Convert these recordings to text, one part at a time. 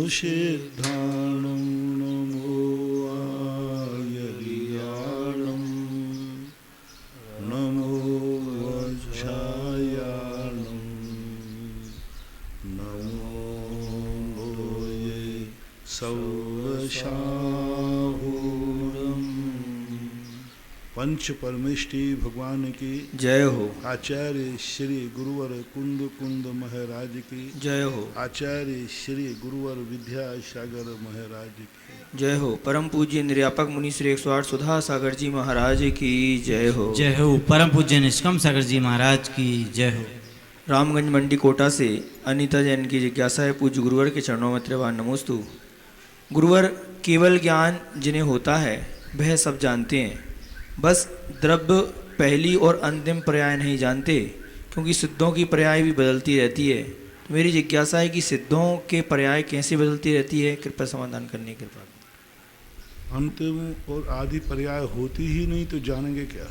सिद्धाणं नमो आयर्याणं नमो वज्रायाणं नमो ये सौशाहूरम। पंच परमेष्टि भगवान की जय हो। आचार्य श्री गुरुवर कुंद कुंद महाराज की जय हो। आचार्य श्री गुरुवर विद्यासागर महाराज की जय हो। परम पूज्य निर्यापक मुनि श्री 108 सुधा सागर जी महाराज की जय हो। जय हो। परम पूज्य निष्कम सागर जी महाराज की जय हो। रामगंज मंडी कोटा से अनीता जैन की जिज्ञासा है, पूज्य गुरुवर के चरणों में त्रिवान नमोस्तु। गुरुवर, केवल ज्ञान जिन्हें होता है वह सब जानते हैं, बस द्रव्य पहली और अंतिम पर्याय नहीं जानते, क्योंकि सिद्धों की पर्याय भी बदलती रहती है। तो मेरी जिज्ञासा है कि सिद्धों के पर्याय कैसे बदलती रहती है, कृपया समाधान करने की कृपा। अंतिम और आदि पर्याय होती ही नहीं तो जानेंगे क्या?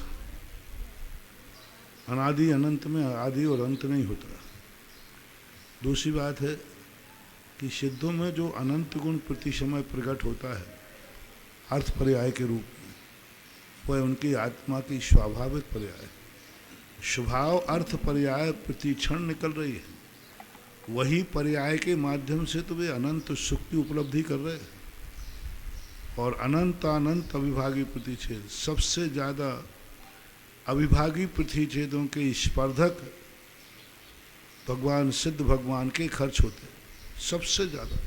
अनादि अनंत में आदि और अंत नहीं होता। दूसरी बात है कि सिद्धों में जो अनंत गुण प्रति समय प्रकट होता है अर्थ पर्याय के रूप में, वह उनकी आत्मा की स्वाभाविक पर्याय, स्वभाव अर्थ पर्याय प्रति क्षण निकल रही है। वही पर्याय के माध्यम से तो वे अनंत सुख की उपलब्धि कर रहे हैं। और अनंत अनंत अविभागी प्रतिच्छेद, सबसे ज़्यादा अविभागी प्रतिच्छेदों के स्पर्धक भगवान सिद्ध भगवान के खर्च होते हैं सबसे ज़्यादा,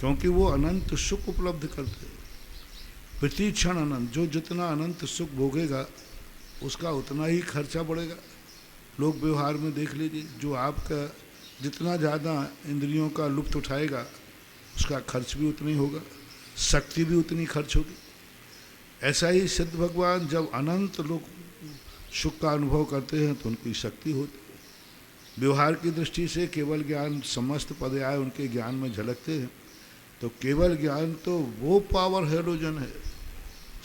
क्योंकि वो अनंत सुख उपलब्ध करते हैं। प्रति क्षण अनंत, जो जितना अनंत सुख भोगेगा उसका उतना ही खर्चा बढ़ेगा। लोक व्यवहार में देख लीजिए, जो आपका जितना ज़्यादा इंद्रियों का लुप्त उठाएगा उसका खर्च भी उतना ही होगा, शक्ति भी उतनी खर्च होगी। ऐसा ही सिद्ध भगवान जब अनंत लोग सुख का अनुभव करते हैं तो उनकी शक्ति होती है। व्यवहार की दृष्टि से केवल ज्ञान, समस्त पर्याय उनके ज्ञान में झलकते हैं, तो केवल ज्ञान तो वो पावर हैलोजन है।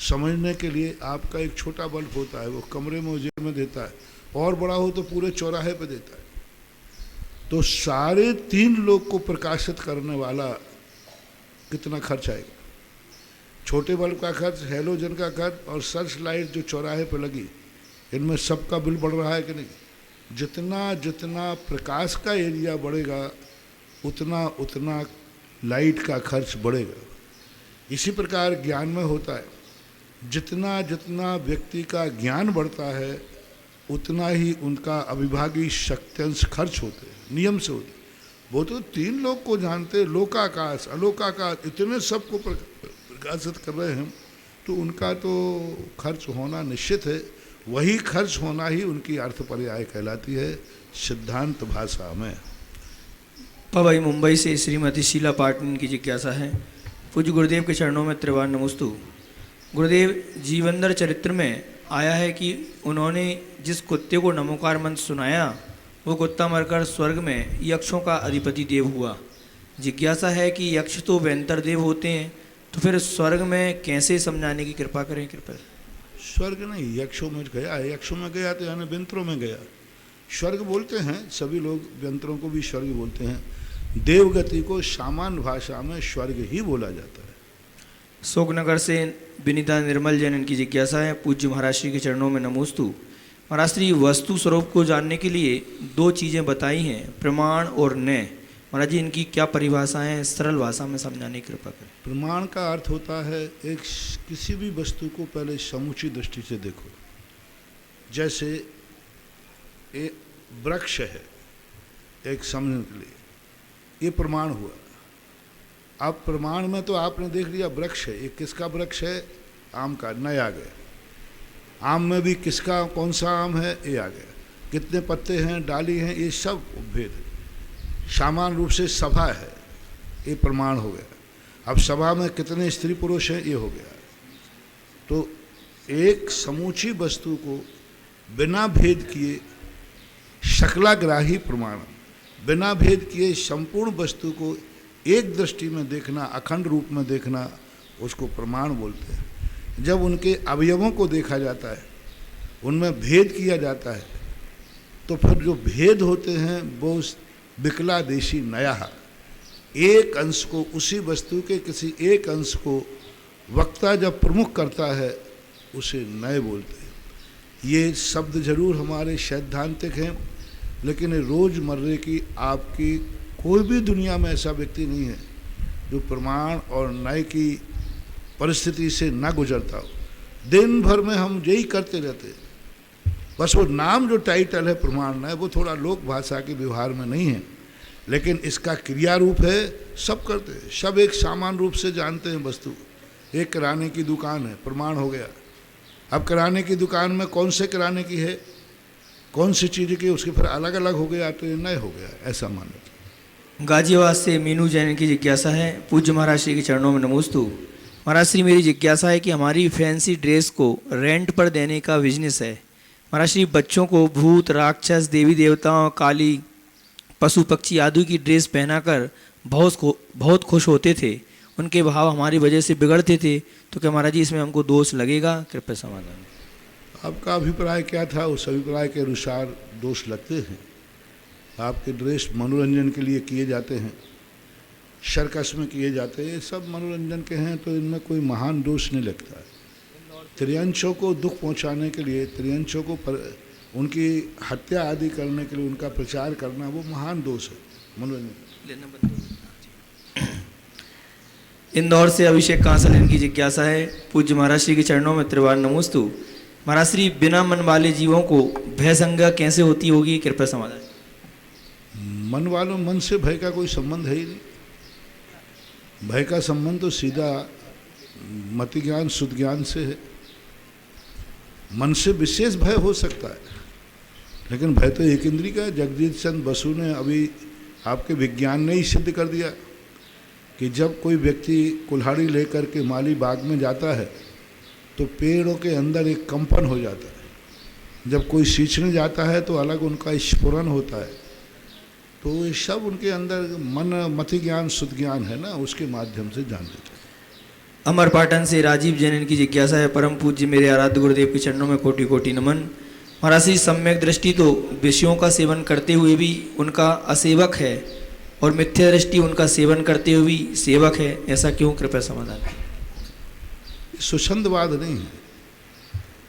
समझने के लिए आपका एक छोटा बल्ब होता है, वो कमरे में उजाले में देता है, और बड़ा हो तो पूरे चौराहे पे देता है। तो 3.5 लोग को प्रकाशित करने वाला कितना खर्च आएगा? छोटे बल्ब का खर्च, हैलोजन का खर्च और सर्च लाइट जो चौराहे पर लगी, इनमें सबका बिल बढ़ रहा है कि नहीं? जितना जितना प्रकाश का एरिया बढ़ेगा उतना उतना लाइट का खर्च बढ़ेगा। इसी प्रकार ज्ञान में होता है, जितना जितना व्यक्ति का ज्ञान बढ़ता है उतना ही उनका अविभागी शक्त्यंश खर्च होते हैं, नियम से होते हैं। वो तो 3 लोग को जानते, लोकाकाश अलोकाकाश, इतने सबको प्रकाशित कर रहे हैं, तो उनका तो खर्च होना निश्चित है। वही खर्च होना ही उनकी अर्थ पर्याय कहलाती है सिद्धांत भाषा में। पवई मुंबई से श्रीमती शीला पाटन की जिज्ञासा है, पूज्य गुरुदेव के चरणों में त्रिवान नमोस्तु। गुरुदेव, जीवंदर चरित्र में आया है कि उन्होंने जिस कुत्ते को नमोकार मंत्र सुनाया वो कुत्ता मरकर स्वर्ग में यक्षों का अधिपति देव हुआ। जिज्ञासा है कि यक्ष तो व्यंतर देव होते हैं, तो फिर स्वर्ग में कैसे समझाने की कृपा करें कृपया। स्वर्ग नहीं, यक्षों में गया, यक्षों में गया तो यानी व्यंतरों में गया। स्वर्ग बोलते हैं सभी लोग, व्यंतरों को भी स्वर्ग बोलते हैं। देवगति को सामान्य भाषा में स्वर्ग ही बोला जाता है। शोकनगर से विनीता निर्मल जैन की जिज्ञासा है, पूज्य महाराज श्री के चरणों में नमोस्तु। महाराज श्री, वस्तु स्वरूप को जानने के लिए 2 चीज़ें बताई हैं, प्रमाण और न्याय। महाराज जी, इनकी क्या परिभाषाएं हैं, सरल भाषा में समझाने की कृपा करें। प्रमाण का अर्थ होता है एक किसी भी वस्तु को पहले समूची दृष्टि से देखो। जैसे एक वृक्ष है, एक समझने के लिए ये प्रमाण हुआ। अब प्रमाण में तो आपने देख लिया वृक्ष है, ये किसका वृक्ष है? आम का, नया आ गया। आम में भी किसका, कौन सा आम है, ये आ गया। कितने पत्ते हैं, डाली हैं, ये सब भेद है। सामान्य रूप से सभा है, ये प्रमाण हो गया। अब सभा में कितने स्त्री पुरुष हैं, ये हो गया। तो एक समूची वस्तु को बिना भेद किए, शकलाग्राही प्रमाण, बिना भेद किए संपूर्ण वस्तु को एक दृष्टि में देखना, अखंड रूप में देखना, उसको प्रमाण बोलते हैं। जब उनके अवयवों को देखा जाता है, उनमें भेद किया जाता है, तो फिर जो भेद होते हैं वो विकलादेशी नया, एक अंश को, उसी वस्तु के किसी एक अंश को वक्ता जब प्रमुख करता है उसे नए बोलते हैं। ये शब्द जरूर हमारे सैद्धांतिक हैं, लेकिन रोज़मर्रे की आपकी कोई भी दुनिया में ऐसा व्यक्ति नहीं है जो प्रमाण और न्याय की परिस्थिति से ना गुजरता हो। दिन भर में हम यही करते रहते हैं, बस वो नाम जो टाइटल है प्रमाण न्याय वो थोड़ा लोक भाषा के व्यवहार में नहीं है, लेकिन इसका क्रिया रूप है, सब करते हैं, सब एक समान रूप से जानते हैं वस्तु। एक किराने की दुकान है, प्रमाण हो गया। अब किराने की दुकान में कौन से किराने की है, कौन सी चीज़ की, उसके फिर अलग अलग हो गया तो ये नए हो गया, ऐसा मानो। गाजियाबाद से मीनू जैन की जिज्ञासा है। पूज्य महाराज श्री के चरणों में नमोस्तु। महाराज श्री, मेरी जिज्ञासा है कि हमारी फैंसी ड्रेस को रेंट पर देने का बिजनेस है। महाराज श्री, बच्चों को भूत, राक्षस, देवी देवताओं, काली, पशु पक्षी आदि की ड्रेस पहनाकर बहुत खुश होते थे। उनके भाव हमारी वजह से बिगड़ते थे, तो क्या महाराज जी इसमें हमको दोष लगेगा? कृपया समाधान। आपका अभिप्राय क्या था, उस अभिप्राय के अनुसार दोष लगते हैं। आपके ड्रेस मनोरंजन के लिए किए जाते हैं, सर्कस में किए जाते हैं, ये सब मनोरंजन के हैं, तो इनमें कोई महान दोष नहीं लगता है। त्रियंशों को दुख पहुंचाने के लिए, त्रियंशों को उनकी हत्या आदि करने के लिए उनका प्रचार करना वो महान दोष है, मनोरंजन। इंदौर से अभिषेक कांसल, इनकी जिज्ञासा है। पूज्य महाराज श्री के चरणों में त्रिवार नमोस्तु। महाराज श्री, बिना मन वाले जीवों को भय संज्ञा कैसे होती होगी? कृपया समाधान। मन वालों, मन से भय का कोई संबंध है ही नहीं। भय का संबंध तो सीधा मति ज्ञान, शुद्ध ज्ञान से है। मन से विशेष भय हो सकता है, लेकिन भय तो एक इंद्रिय का है। जगजीत चंद्र बसु ने अभी आपके विज्ञान ने ही सिद्ध कर दिया कि जब कोई व्यक्ति कुल्हाड़ी लेकर के माली बाग में जाता है तो पेड़ों के अंदर एक कंपन हो जाता है। जब कोई सींचने जाता है तो अलग उनका स्फुरन होता है। तो ये सब उनके अंदर मन, मति ज्ञान, शुद्ध ज्ञान है ना, उसके माध्यम से जान लेते हैं। अमरपाटन से राजीव जैन, इनकी जिज्ञासा है। परम पूज्य मेरे आराध्य गुरुदेव के चरणों में कोटि कोटि नमन। महाराज श्री, सम्यक दृष्टि तो विषयों का सेवन करते हुए भी उनका असेवक है और मिथ्या दृष्टि उनका सेवन करते हुए भी सेवक है, ऐसा क्यों? कृपया समाधान। सुछंदवाद नहीं है।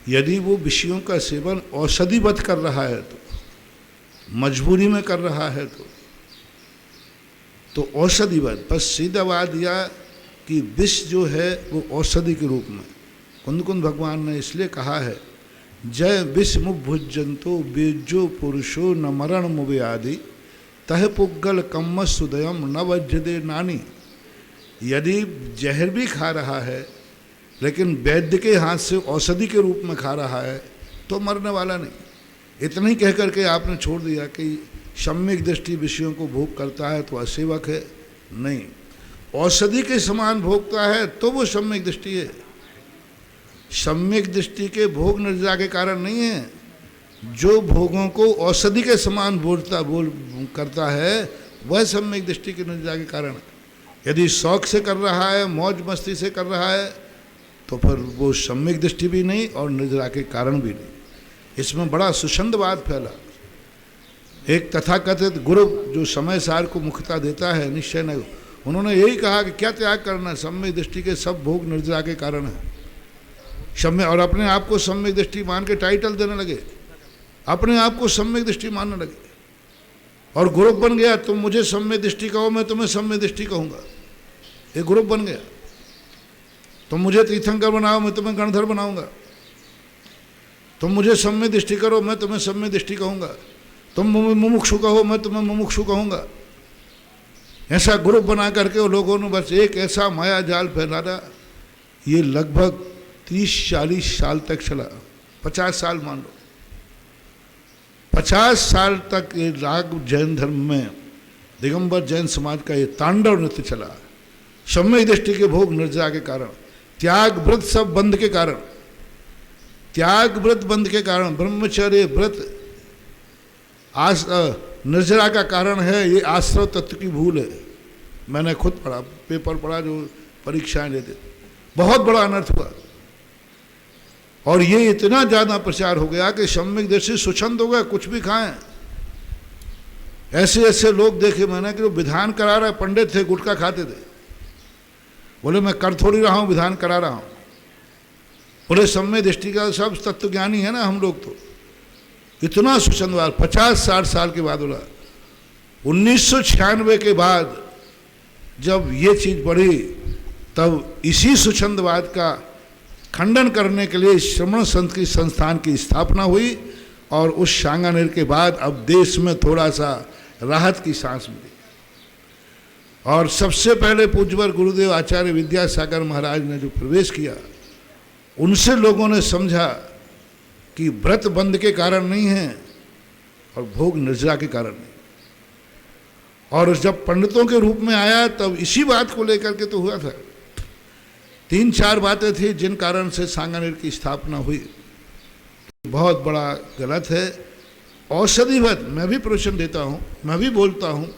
यदि वो विषयों का सेवन औषधिवत कर रहा है, तो मजबूरी में कर रहा है, तो औषधिवत, बस सीधावाद या कि विष जो है वो औषधि के रूप में। कुंद भगवान ने इसलिए कहा है, जय विष मुभुजंतो बीजो पुरुषो न मरण मुवे आदि तह पुग्गल कम्म सुदयम न वज्रदे नानी। यदि जहर भी खा रहा है लेकिन वैद्य के हाथ से औषधि के रूप में खा रहा है तो मरने वाला नहीं। इतना ही कह करके आपने छोड़ दिया कि सम्यक दृष्टि विषयों को भोग करता है तो असेवक है, नहीं। औषधि के समान भोगता है तो वो सम्यक दृष्टि है। सम्यक दृष्टि के भोग निर्जा के कारण नहीं है। जो भोगों को औषधि के समान करता है वह सम्यक दृष्टि के निर्जा के कारण है। यदि शौक से कर रहा है, मौज मस्ती से कर रहा है, तो फिर वो सम्यक दृष्टि भी नहीं और निर्जरा के कारण भी नहीं। इसमें बड़ा सुछंदवाद फैला। एक तथाकथित गुरु जो समय सार को मुख्यता देता है, निश्चय नहीं, उन्होंने यही कहा कि क्या त्याग करना, सम्यक दृष्टि के सब भोग निर्जरा के कारण है। सम्य और अपने आप को सम्यक दृष्टि मान के टाइटल देने लगे, अपने आप को सम्यक दृष्टि मानने लगे और ग्रुप बन गया। तुम मुझे सम्यक दृष्टि कहो, मैं तुम्हें सम्यक दृष्टि कहूँगा। एक ग्रुप बन गया। तुम मुझे तीर्थंकर बनाओ, मैं तुम्हें गणधर बनाऊंगा। तुम मुझे सम्यक दृष्टि करो, मैं तुम्हें सम्यक दृष्टि कहूँगा। तुम मुमुक्षु कहो, मैं तुम्हें मुमुक्षु कहूँगा। ऐसा ग्रुप बना करके वो लोगों ने बस एक ऐसा माया जाल फैलाया। ये लगभग 30-40 साल तक चला, 50 साल मान लो। 50 साल तक ये राग जैन धर्म में, दिगंबर जैन समाज का ये तांडव नृत्य चला। सम्यक दृष्टि के भोग निर्जरा के कारण, त्याग व्रत सब बंद के कारण, त्याग व्रत बंद के कारण, ब्रह्मचर्य व्रत निर्जरा का कारण है। ये आश्रव तत्व की भूल है। मैंने खुद पढ़ा, पेपर पढ़ा जो परीक्षाएं लेते, बहुत बड़ा अनर्थ हुआ। और ये इतना ज़्यादा प्रचार हो गया कि सम्यक दृष्टि सुछंद हो गया, कुछ भी खाएं। ऐसे ऐसे लोग देखे मैंने कि जो विधान करा रहे पंडित थे, गुटखा खाते थे। बोले मैं कर थोड़ी रहा हूँ, विधान करा रहा हूँ। बोले सम्यक दृष्टि का सब तत्वज्ञानी है ना हम लोग। तो इतना सुचंदवाद 50-60 साल के बाद बोला। 1996 के बाद जब ये चीज़ बढ़ी, तब इसी सुचंदवाद का खंडन करने के लिए श्रमण संत की संस्थान की स्थापना हुई, और उस सांगानेर के बाद अब देश में थोड़ा सा राहत की सांस मिली। और सबसे पहले पूज्यवर गुरुदेव आचार्य विद्यासागर महाराज ने जो प्रवेश किया, उनसे लोगों ने समझा कि व्रत बंद के कारण नहीं है और भोग निर्जरा के कारण नहीं। और जब पंडितों के रूप में आया तब इसी बात को लेकर के तो हुआ था। 3-4 बातें थी जिन कारण से सांगानेर की स्थापना हुई। बहुत बड़ा गलत है। औषधिवत मैं भी प्रवचन देता हूँ, मैं भी बोलता हूँ,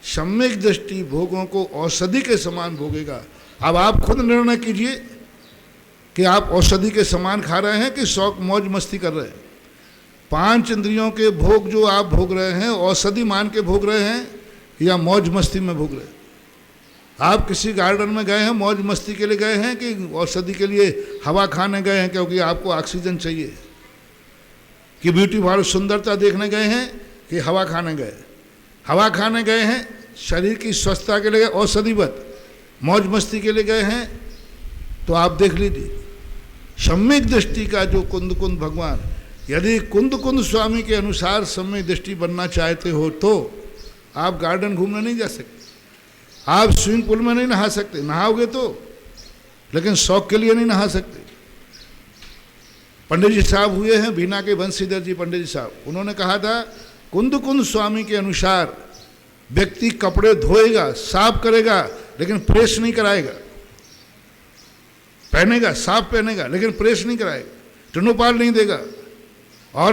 सम्यक दृष्टि भोगों को औषधि के समान भोगेगा। अब आप खुद निर्णय कीजिए कि आप औषधि के समान खा रहे हैं कि शौक मौज मस्ती कर रहे हैं। 5 इंद्रियों के भोग जो आप भोग रहे हैं, औषधि मान के भोग रहे हैं या मौज मस्ती में भोग रहे हैं? आप किसी गार्डन में गए हैं, मौज मस्ती के लिए गए हैं कि औषधि के लिए हवा खाने गए हैं क्योंकि आपको ऑक्सीजन चाहिए? कि ब्यूटी पार्लर सुंदरता देखने गए हैं कि हवा खाने गए? हवा खाने गए हैं, शरीर की स्वस्थता के लिए गए, औषधिवत मौज मस्ती के लिए गए हैं। तो आप देख लीजिए सम्यक दृष्टि का जो कुंद कुंद भगवान, यदि कुंद कुंद स्वामी के अनुसार सम्यक दृष्टि बनना चाहते हो तो आप गार्डन घूमने नहीं जा सकते, आप स्विमिंग पूल में नहीं नहा सकते, नहाओगे तो, लेकिन शौक के लिए नहीं नहा सकते। पंडित जी साहब हुए हैं बीना के बंशीधर जी पंडित जी साहब, उन्होंने कहा था कुंद कुंद स्वामी के अनुसार व्यक्ति कपड़े धोएगा, साफ करेगा, लेकिन प्रेस नहीं कराएगा। पहनेगा, साफ पहनेगा, लेकिन प्रेस नहीं कराएगा, टिनोपाल नहीं देगा और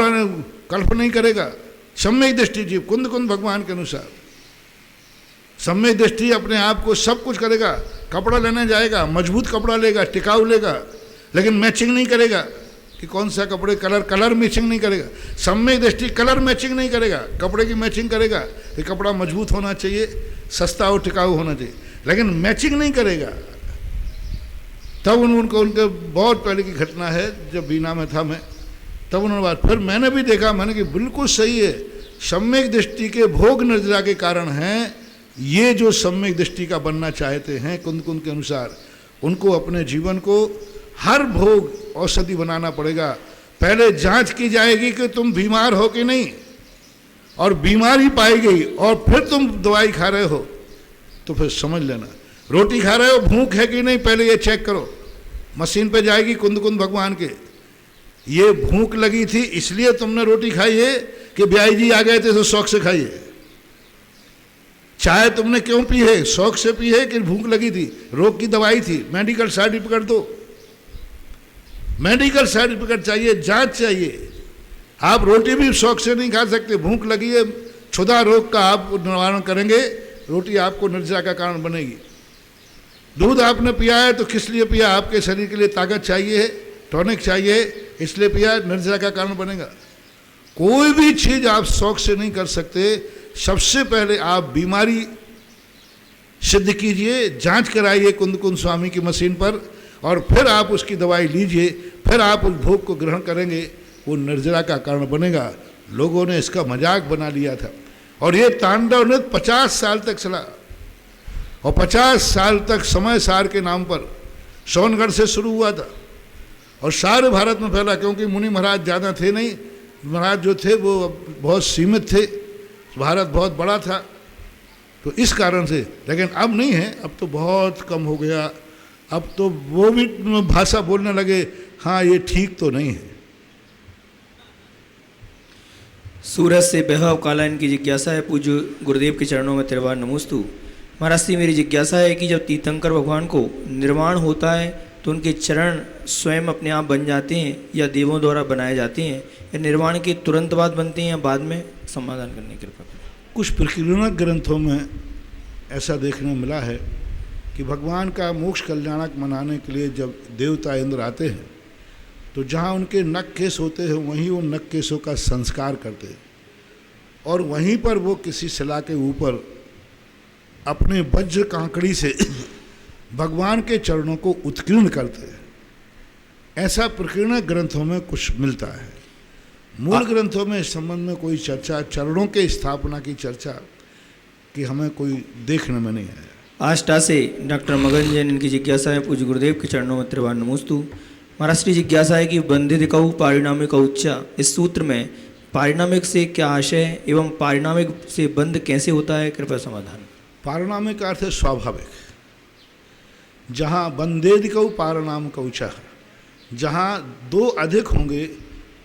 कल्प नहीं करेगा। सम्यक दृष्टि जीव कुंद कुंद भगवान के अनुसार सम्यक दृष्टि अपने आप को सब कुछ करेगा। कपड़ा लेने जाएगा, मजबूत कपड़ा लेगा, टिकाऊ लेगा, लेकिन मैचिंग नहीं करेगा कि कौन सा कपड़े कलर मैचिंग नहीं करेगा। सम्यक दृष्टि कलर मैचिंग नहीं करेगा, कपड़े की मैचिंग करेगा कि कपड़ा मजबूत होना चाहिए, सस्ता और टिकाऊ होना चाहिए, लेकिन मैचिंग नहीं करेगा। तब उनको उनके बहुत पहले की घटना है, जब बीना में था मैं, तब उन्होंने बात, फिर मैंने भी देखा, मैंने कि बिल्कुल सही है, सम्यक दृष्टि के भोग निर्जरा के कारण हैं। ये जो सम्यक दृष्टि का बनना चाहते हैं कुंद कुंद के अनुसार, उनको अपने जीवन को हर भोग औषधि बनाना पड़ेगा। पहले जांच की जाएगी कि तुम बीमार हो कि नहीं, और बीमारी पाई गई और फिर तुम दवाई खा रहे हो तो फिर समझ लेना। रोटी खा रहे हो, भूख है कि नहीं, पहले ये चेक करो। मशीन पे जाएगी कुंद कुंद भगवान के, ये भूख लगी थी इसलिए तुमने रोटी खाई है कि ब्याई जी आ गए थे तो शौक से खाइए? चाय तुमने क्यों पी है? शौक से पी है कि भूख लगी थी, रोग की दवाई थी? मेडिकल सर्टिफिकेट दो, मेडिकल सर्टिफिकेट चाहिए, जांच चाहिए। आप रोटी भी शौक से नहीं खा सकते, भूख लगी है, क्षुधा रोग का आप निवारण करेंगे, रोटी आपको निर्जरा का कारण बनेगी। दूध आपने पिया है तो किस लिए पिया? आपके शरीर के लिए ताकत चाहिए, टॉनिक चाहिए, इसलिए पिया, निर्जरा का कारण बनेगा। कोई भी चीज आप शौक से नहीं कर सकते। सबसे पहले आप बीमारी सिद्ध कीजिए, जांच कराइए कुंद कुंद स्वामी की मशीन पर, और फिर आप उसकी दवाई लीजिए, फिर आप उस भोग को ग्रहण करेंगे, वो निर्जरा का कारण बनेगा। लोगों ने इसका मजाक बना लिया था और ये तांडव नृत्य 50 साल तक चला, और 50 साल तक समय सार के नाम पर सोनगढ़ से शुरू हुआ था और सारे भारत में फैला, क्योंकि मुनि महाराज ज़्यादा थे नहीं, महाराज जो थे वो बहुत सीमित थे, भारत बहुत बड़ा था, तो इस कारण से। लेकिन अब नहीं है, अब तो बहुत कम हो गया, अब तो वो भी भाषा बोलने लगे, हाँ ये ठीक तो नहीं है। सूरज से बहव काला इनकी जिज्ञासा है, पूज्य गुरुदेव के चरणों में तिरवार नमोस्तु। महाराज से मेरी जिज्ञासा है कि जब तीर्थंकर भगवान को निर्वाण होता है तो उनके चरण स्वयं अपने आप बन जाते हैं या देवों द्वारा बनाए जाते हैं, या निर्वाण के तुरंत बाद बनते हैं या बाद में? समाधान करने की कृपा करें। कुछ प्रकीर्णक ग्रंथों में ऐसा देखने मिला है कि भगवान का मोक्ष कल्याणक मनाने के लिए जब देवता इंद्र आते हैं तो जहाँ उनके नख केस होते हैं वहीं वो नख केसों का संस्कार करते हैं, और वहीं पर वो किसी शिला के ऊपर अपने वज्र कांकड़ी से भगवान के चरणों को उत्कीर्ण करते हैं। ऐसा प्रकीर्ण ग्रंथों में कुछ मिलता है। मूल ग्रंथों में इस संबंध में कोई चर्चा, चरणों के स्थापना की चर्चा कि हमें कोई देखने में नहीं आया। आष्टा से डॉक्टर मगन जैन, इनकी जिज्ञासा है, पूज्य गुरुदेव के चरणों में त्रिवार नमोस्तु। महाराज श्री जिज्ञासा है कि बंधित कऊ पारिणामिक उच्चा, इस सूत्र में पारिणामिक से क्या आशय है एवं पारिणामिक से बंध कैसे होता है, कृपया समाधान। पारिणामिक का अर्थ है स्वाभाविक। जहाँ बंधेदिकऊ पारिणामिक उच्चा, जहाँ दो अधिक होंगे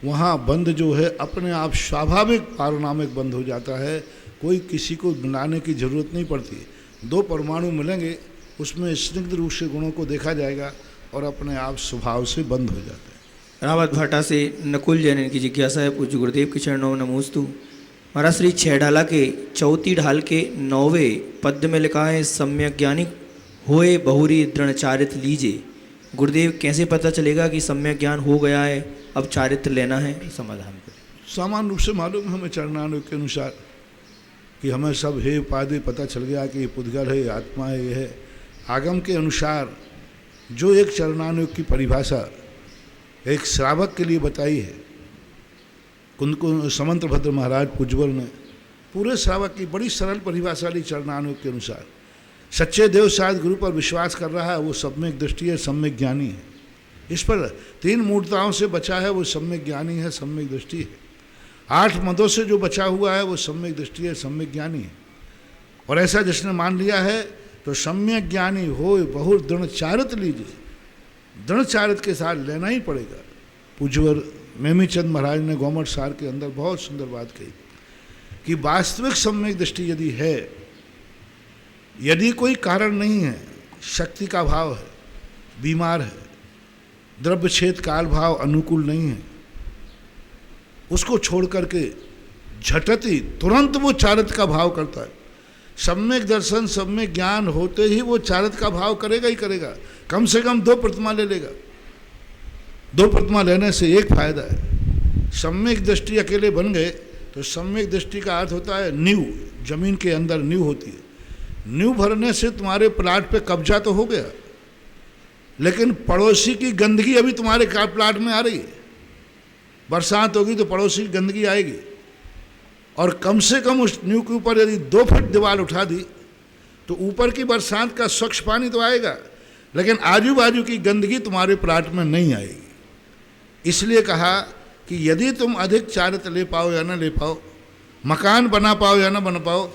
वहाँ बंध जो है अपने आप स्वाभाविक पारिणामिक बंध हो जाता है। कोई किसी को बनाने की जरूरत नहीं पड़ती। दो परमाणु मिलेंगे, उसमें स्निग्ध रूप से गुणों को देखा जाएगा और अपने आप स्वभाव से बंद हो जाते हैं। रावत भाटा से नकुल जैन, इनकी जिज्ञासा है, पूज्य गुरुदेव के चरणों में नमोस्तु। महाराज श्री छह ढाला के चौथी ढाल के 9वें पद में लिखा है, सम्यक ज्ञानी होए बहुरी दृढ़चारित लीजिए। गुरुदेव कैसे पता चलेगा कि सम्यक ज्ञान हो गया है, अब चारित्र लेना है, समाधान करें। सामान्य रूप से मालूम है हमें चरणानुग के अनुसार कि हमें सब हे उपाधि पता चल गया कि ये पुद्गल है, आत्मा है, ये है। आगम के अनुसार जो एक चरणानुग की परिभाषा एक श्रावक के लिए बताई है, कुंद समंतभद्र महाराज पुजवर ने पूरे श्रावक की बड़ी सरल परिभाषा ली चरणानुग के अनुसार। सच्चे देव शायद गुरु पर विश्वास कर रहा है, वो सम्यक दृष्टि है, सम्यक ज्ञानी है। इस पर 3 मूर्ताओं से बचा है, वो सम्यक ज्ञानी है, सम्यक दृष्टि है। 8 मदों से जो बचा हुआ है वो सम्यक दृष्टि है, सम्यक ज्ञानी है। और ऐसा जिसने मान लिया है तो सम्यक ज्ञानी हो बहुत दृढ़चारित लीजिए। दृढ़चारित के साथ लेना ही पड़ेगा। पूज्यवर मेमीचंद महाराज ने गौमठ सार के अंदर बहुत सुंदर बात कही कि वास्तविक सम्यक दृष्टि यदि है, यदि कोई कारण नहीं है, शक्ति का भाव है, बीमार है, द्रव्य छेद काल भाव अनुकूल नहीं है, उसको छोड़ करके झटती तुरंत वो चारित्र का भाव करता है। सम्यक दर्शन, सम्यक ज्ञान होते ही वो चारित्र का भाव करेगा ही करेगा। कम से कम 2 प्रतिमा ले लेगा। 2 प्रतिमा लेने से एक फायदा है, सम्यक दृष्टि अकेले बन गए तो सम्यक दृष्टि का अर्थ होता है नींव, जमीन के अंदर नींव होती है। नींव भरने से तुम्हारे प्लाट पे कब्जा तो हो गया, लेकिन पड़ोसी की गंदगी अभी तुम्हारे प्लाट में आ रही है। बरसात होगी तो पड़ोसी की गंदगी आएगी, और कम से कम उस नींव के ऊपर यदि 2 फुट दीवार उठा दी तो ऊपर की बरसात का स्वच्छ पानी तो आएगा, लेकिन आजू बाजू की गंदगी तुम्हारे प्लाट में नहीं आएगी। इसलिए कहा कि यदि तुम अधिक चारित्र ले पाओ या ना ले पाओ, मकान बना पाओ या ना बना पाओ,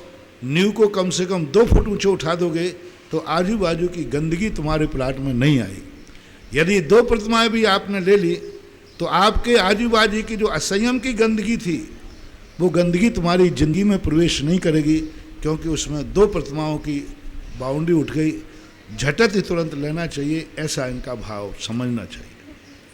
नींव को कम से कम 2 फुट ऊंचे उठा दोगे तो आजू बाजू की गंदगी तुम्हारे प्लाट में नहीं आएगी। यदि 2 प्रतिमाएं भी आपने ले ली तो आपके आजू बाजू की जो असंयम की गंदगी थी वो गंदगी तुम्हारी जिंदगी में प्रवेश नहीं करेगी, क्योंकि उसमें 2 प्रतिमाओं की बाउंड्री उठ गई। झटत ही तुरंत लेना चाहिए, ऐसा इनका भाव समझना चाहिए।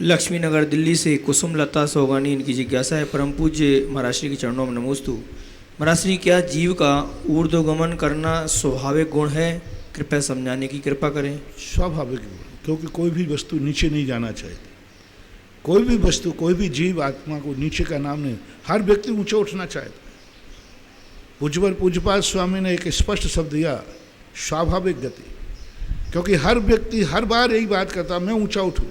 लक्ष्मी नगर दिल्ली से कुसुम लता सोगानी, इनकी जिज्ञासा है, परम पूज्य महाराज श्री के चरणों में नमोस्तु। महाराज श्री, क्या जीव का ऊर्ध्वगमन करना स्वाभाविक गुण है, कृपया समझाने की कृपा करें। स्वाभाविक गुण, क्योंकि कोई भी वस्तु नीचे नहीं जाना चाहिए। कोई भी वस्तु, कोई भी जीव आत्मा को नीचे का नाम नहीं, हर व्यक्ति ऊंचे उठना चाहता है। पूज्यवर पूज्यपाद स्वामी ने एक स्पष्ट शब्द दिया, स्वाभाविक गति। क्योंकि हर व्यक्ति हर बार यही बात करता, मैं ऊंचा उठूं,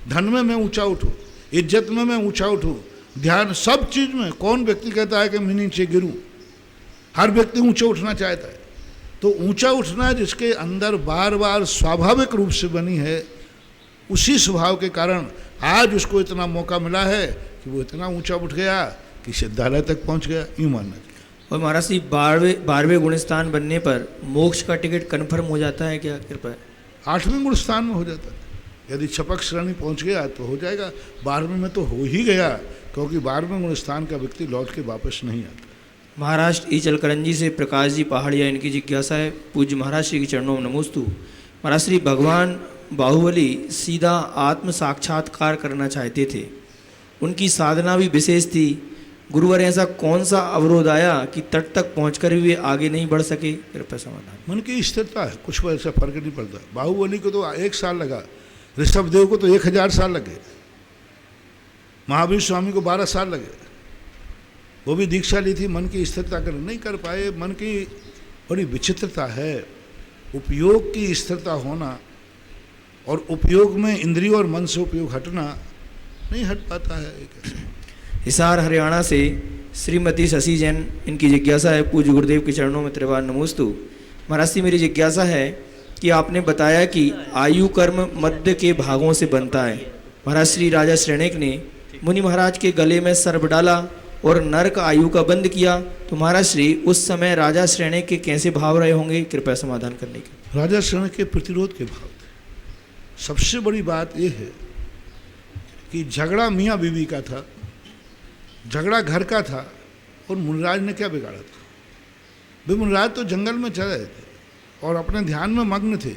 धन में मैं ऊंचा उठूं, इज्जत में मैं ऊंचा उठूं, ध्यान, सब चीज में। कौन व्यक्ति कहता है कि मैं नीचे गिरूं? हर व्यक्ति ऊंचे उठना चाहता है। तो ऊंचा उठना जिसके अंदर बार बार स्वाभाविक रूप से बनी है, उसी स्वभाव के कारण आज उसको इतना मौका मिला है कि वो इतना ऊंचा उठ गया कि सिद्धालय तक पहुंच गया, यूँ मानना चाहिए। और महाराज जी, 12वें गुणस्थान बनने पर मोक्ष का टिकट कन्फर्म हो जाता है क्या, कृपया? 8वें गुणस्थान में हो जाता है। यदि छपक श्रेणी पहुंच गया तो हो जाएगा। 12वें में तो हो ही गया, क्योंकि 12वें गुणस्थान का व्यक्ति लौट के वापस नहीं आता। महाराष्ट्र ईचलकरंजी से प्रकाश जी पहाड़िया, इनकी जिज्ञासा है, पूज्य महाराज श्री के चरणों में नमोस्तु। महाराज श्री, भगवान बाहुबली सीधा आत्म साक्षात्कार करना चाहते थे, उनकी साधना भी विशेष थी। गुरुवर, ऐसा कौन सा अवरोध आया कि तट तक पहुंचकर भी वे आगे नहीं बढ़ सके, कृपया समाधान। मन की स्थिरता है, कुछ ऐसा फर्क नहीं पड़ता। बाहुबली को तो 1 साल लगा, ऋषभदेव को तो 1000 साल लगे, महावीर स्वामी को 12 साल लगे। वो भी दीक्षा ली थी, मन की स्थिरता कर नहीं कर पाए। मन की बड़ी विचित्रता है, उपयोग की स्थिरता होना और उपयोग में इंद्रियों और मन से उपयोग हटना नहीं हट पाता है। हिसार हरियाणा से श्रीमती शशि जैन, इनकी जिज्ञासा है, पूज्य गुरुदेव के चरणों में त्रिवार नमोस्तु। महाराज जी, मेरी जिज्ञासा है कि आपने बताया कि आयु कर्म मध्य के भागों से बनता है। महाराज श्री राजा श्रेणिक ने मुनि महाराज के गले में सर्प डाला और नरक आयु का बंद किया, तो महाराज श्री उस समय राजा श्रेणिक के कैसे भाव रहे होंगे? कृपया समाधान करने के। राजा श्रेणिक के प्रतिरोध के भाव थे। सबसे बड़ी बात यह है कि झगड़ा मियाँ बीवी का था, झगड़ा घर का था, और मुनिराज ने क्या बिगाड़ा था? वे मुनिराज तो जंगल में चल रहे थे और अपने ध्यान में मग्न थे।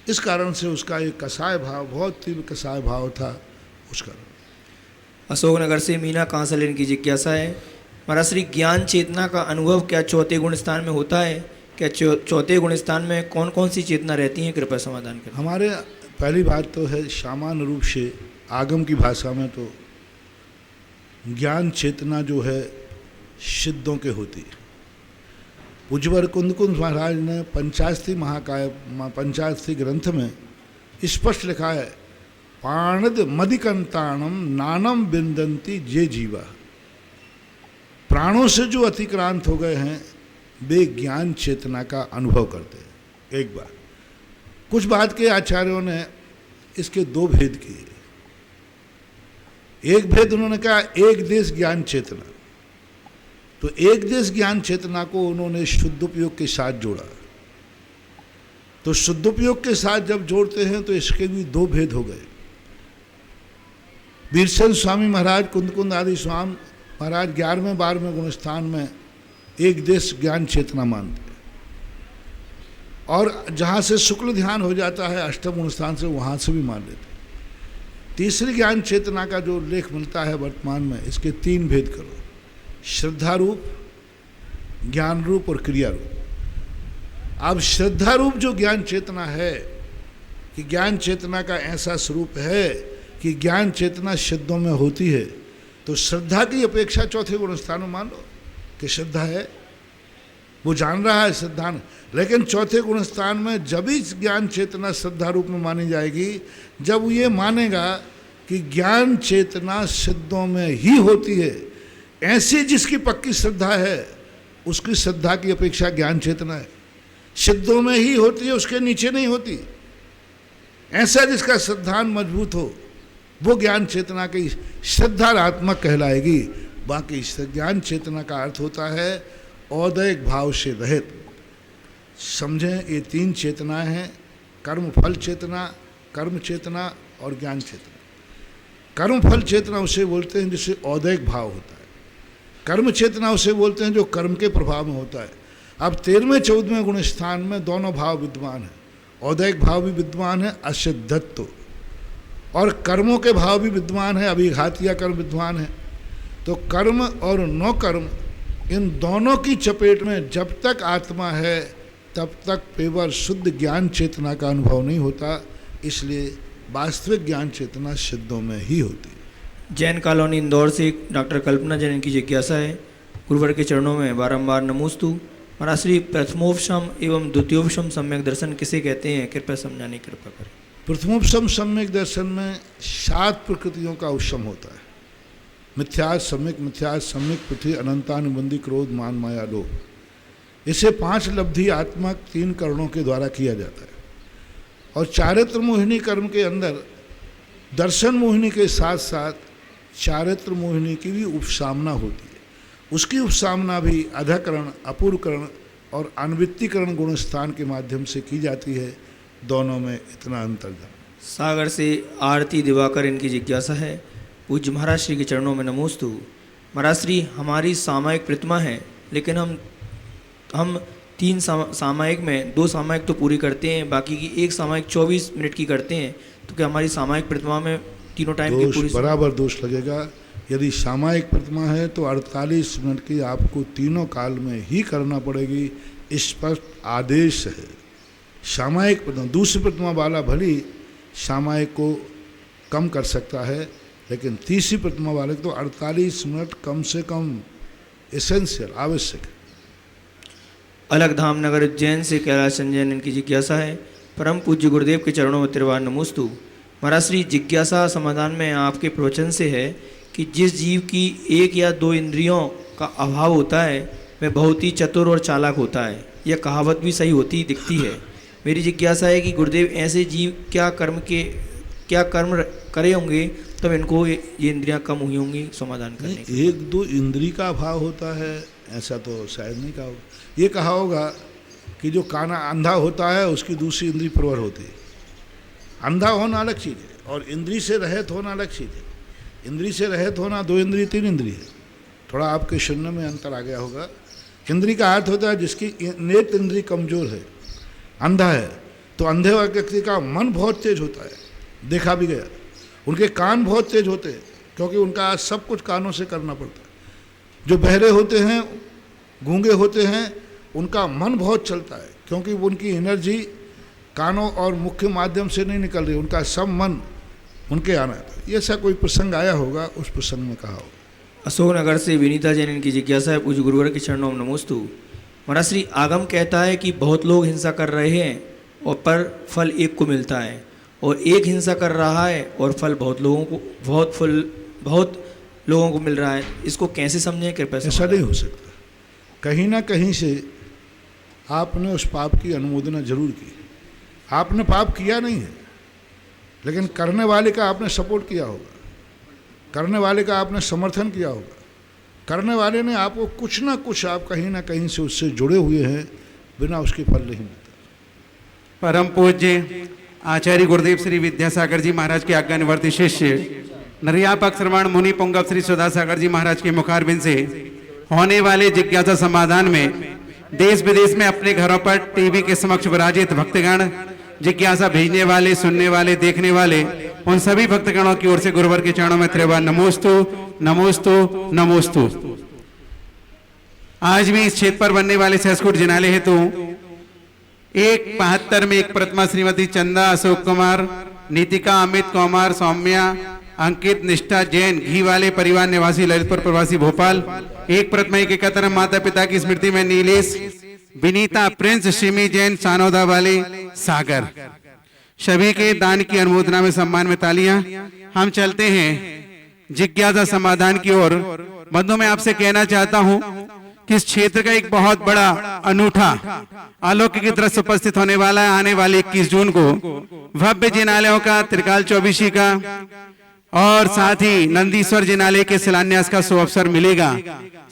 इस कारण से उसका एक कसाय भाव, बहुत तीव्र कसाय भाव था उस कारण। अशोकनगर से मीना कांसल, इनकी जिज्ञासा है, महाराज श्री ज्ञान चेतना का अनुभव क्या चौथे गुण स्थान में होता है? क्या चौथे गुण स्थान में कौन कौन सी चेतना रहती हैं? कृपया समाधान करें। हमारे पहली बात तो है, सामान्य रूप से आगम की भाषा में तो ज्ञान चेतना जो है सिद्धों के होती है। पूज्यवर कुंदकुंज महाराज ने पंचास्ती महाकाय पंचास्ती ग्रंथ में स्पष्ट लिखा है, पाणद मदिकंताणम नानम बिंदंती जे जीवा। प्राणों से जो अतिक्रांत हो गए हैं वे ज्ञान चेतना का अनुभव करते हैं। एक बार कुछ बात के आचार्यों ने इसके दो भेद किए। एक भेद उन्होंने कहा एक देश ज्ञान चेतना, तो एक देश ज्ञान चेतना को उन्होंने शुद्धोपयोग के साथ जोड़ा। तो शुद्धोपयोग के साथ जब जोड़ते हैं तो इसके भी दो भेद हो गए। वीरचंद स्वामी महाराज, कुंदकुंद आदि स्वामी महाराज 11वें 12वें गुणस्थान में एक देश ज्ञान चेतना मानते हैं, और जहाँ से शुक्ल ध्यान हो जाता है अष्टम गुणस्थान से, वहाँ से भी मान लेते हैं। तीसरी ज्ञान चेतना का जो लेख मिलता है वर्तमान में, इसके तीन भेद करो, श्रद्धा रूप, ज्ञान रूप और क्रिया रूप। अब श्रद्धा रूप जो ज्ञान चेतना है कि ज्ञान चेतना का ऐसा स्वरूप है कि ज्ञान चेतना सिद्धों में होती है, तो श्रद्धा की अपेक्षा चौथे गुण स्थान में मान लो कि श्रद्धा है, वो जान रहा है श्रद्धा ने। लेकिन चौथे गुण स्थान में जब ही ज्ञान चेतना श्रद्धा रूप में मानी जाएगी, जब ये मानेगा कि ज्ञान चेतना सिद्धों में ही होती है, ऐसी जिसकी पक्की श्रद्धा है उसकी श्रद्धा की अपेक्षा ज्ञान चेतना है, सिद्धों में ही होती है, उसके नीचे नहीं होती। ऐसा जिसका श्रद्धान मजबूत हो वो ज्ञान चेतना की श्रद्धात्मक कहलाएगी। बाकी ज्ञान चेतना का अर्थ होता है औदैक भाव से रहित। समझें, ये तीन चेतनाएं हैं, कर्म फल चेतना, कर्म चेतना और ज्ञान चेतना। कर्म फल चेतना उसे बोलते हैं जिससे औदैक भाव होता है, कर्म चेतना उसे बोलते हैं जो कर्म के प्रभाव में होता है। अब 13वें 14वें गुण स्थान में दोनों भाव विद्यमान हैं, औदैक भाव भी विद्यमान है, असिद्धत्व, और कर्मों के भाव भी विद्यमान है, अभिघातिया कर्म विद्यमान है। तो कर्म और नो कर्म, इन दोनों की चपेट में जब तक आत्मा है तब तक केवल शुद्ध ज्ञान चेतना का अनुभव नहीं होता। इसलिए वास्तविक ज्ञान चेतना सिद्धों में ही होती है। जैन कॉलोनी इंदौर से डॉक्टर कल्पना जैन की जिज्ञासा है, गुरुवर के चरणों में बारंबार नमोस्तु। महाराज श्री प्रथमोपशम एवं द्वितीयोपशम सम्यक दर्शन किसे कहते हैं? कृपया समझाने की कृपा करें। प्रथमोपशम सम्यक दर्शन में 7 प्रकृतियों का उपशम होता है, मिथ्या सम्यक पृथ्वी अनंतानुबंधी क्रोध मान माया लोभ। इसे 5 लब्धि आत्मक 3 करणों के द्वारा किया जाता है। और चारित्र मोहिनी कर्म के अंदर दर्शन मोहिनी के साथ साथ चारित्र मोहिनी की भी उपसामना होती है। उसकी उपसामना भी अधकरण, अपूर्वकरण और अनवित्तीकरण गुण स्थान के माध्यम से की जाती है। दोनों में इतना अंतर है। सागर से आरती दिवाकर, इनकी जिज्ञासा है, पूज्य महाराज श्री के चरणों में नमोस्तु। महाराज श्री, हमारी सामायिक प्रतिमा है, लेकिन हम 3 सामायिक में 2 सामायिक तो पूरी करते हैं, बाकी की 1 सामायिक 24 मिनट की करते हैं। तो क्या हमारी सामायिक प्रतिमा में तीनों टाइम की पूरी बराबर दोष लगेगा? यदि सामायिक प्रतिमा है तो 48 मिनट की आपको तीनों काल में ही करना पड़ेगी, स्पष्ट आदेश है। सामायिक प्रतिमा, दूसरी प्रतिमा वाला भली सामायिक को कम कर सकता है, लेकिन तीसरी प्रतिमा वाले को तो 48 मिनट कम से कम एसेंशियल आवश्यक है। अलग धाम नगर उज्जैन से कैलाश संजयन की जिज्ञासा है। परम पूज्य गुरुदेव के चरणों में त्रिवार नमोस्तु। महाराज श्री, जिज्ञासा समाधान में आपके प्रवचन से है कि जिस जीव की एक या दो इंद्रियों का अभाव होता है वह बहुत ही चतुर और चालाक होता है। यह कहावत भी सही होती दिखती है। मेरी जिज्ञासा है कि गुरुदेव ऐसे जीव क्या कर्म करे होंगे तब इनको ये इंद्रियां कम हुई होंगी समाधान करने के। एक दो इंद्री का अभाव होता है ऐसा तो शायद नहीं कहा होगा। ये कहा होगा कि जो काना अंधा होता है उसकी दूसरी इंद्री प्रवर होती है। अंधा होना अलग चीज़ है और इंद्री से रहित होना अलग चीज़ है। इंद्री से रहित होना 2 इंद्री 3 इंद्री है। थोड़ा आपके सुनने में अंतर आ गया होगा। इंद्री का अर्थ होता है जिसकी नेत्र इंद्री कमज़ोर है, अंधा है, तो अंधे व्यक्ति का मन बहुत तेज होता है, देखा भी गया। उनके कान बहुत तेज होते हैं क्योंकि उनका सब कुछ कानों से करना पड़ता है। जो बहरे होते हैं, गूंगे होते हैं, उनका मन बहुत चलता है क्योंकि उनकी एनर्जी कानों और मुख्य माध्यम से नहीं निकल रही, उनका सब मन उनके आना है। ये ऐसा कोई प्रसंग आया होगा, उस प्रसंग में कहा होगा। अशोकनगर से विनीता जैन की जिज्ञासा है। पूज्य गुरुवर के चरणों में नमोस्तु। महाराज श्री, आगम कहता है कि बहुत लोग हिंसा कर रहे हैं और पर फल एक को मिलता है, और एक हिंसा कर रहा है और फल बहुत लोगों को मिल रहा है। इसको कैसे समझें कृपया? ऐसा नहीं हो सकता। कहीं ना कहीं से आपने उस पाप की अनुमोदना जरूर की। आपने पाप किया नहीं है, लेकिन करने वाले का आपने सपोर्ट किया होगा, करने वाले का आपने समर्थन किया होगा। करने वाले ने आपको कुछ ना कुछ, आप कहीं ना कहीं से उससे जुड़े हुए हैं, बिना उसके फल नहीं मिलता। परम पूज्य आचार्य गुरुदेव श्री विद्यासागर जी महाराज के आज्ञानुवर्ती शिष्य नरियापक श्रवण मुनि पुंगव श्री सुधासागर जी महाराज के मुखारबिंद से होने वाले जिज्ञासा समाधान में देश विदेश में अपने घरों पर टीवी के समक्ष विराजित भक्तगण, जिज्ञासा भेजने वाले, सुनने वाले, देखने वाले, उन सभी भक्तगणों की ओर से गुरुवर के चरणों में त्रिवार नमोस्तु नमोस्तु नमोस्तु। आज भी इस क्षेत्र पर बनने वाले सहस्कूट जिनालय हेतु 172 में एक प्रतिमा श्रीमती चंदा, अशोक कुमार, नीतिका, अमित, कुमार, सौम्या, अंकित, निष्ठा जैन घी वाले परिवार निवासी ललितपुर प्रवासी भोपाल। एक प्रतिमा एक एकत्र माता पिता की स्मृति में नीलेश, विनीता, प्रिंस, शिमी जैन सानोदा वाले सागर। सभी के दान की अनुमोदना में सम्मान में तालियां। हम चलते हैं जिज्ञासा समाधान की ओर। बंधु, मैं आपसे कहना चाहता हूं कि इस क्षेत्र का एक बहुत बड़ा अनूठा अलौकिक दृश्य उपस्थित होने वाला है। आने वाले 21 जून को भव्य जिनालयों का, त्रिकाल चौबीसी का और साथ ही नंदीश्वर जिनालय के शिलान्यास का शुभ अवसर मिलेगा।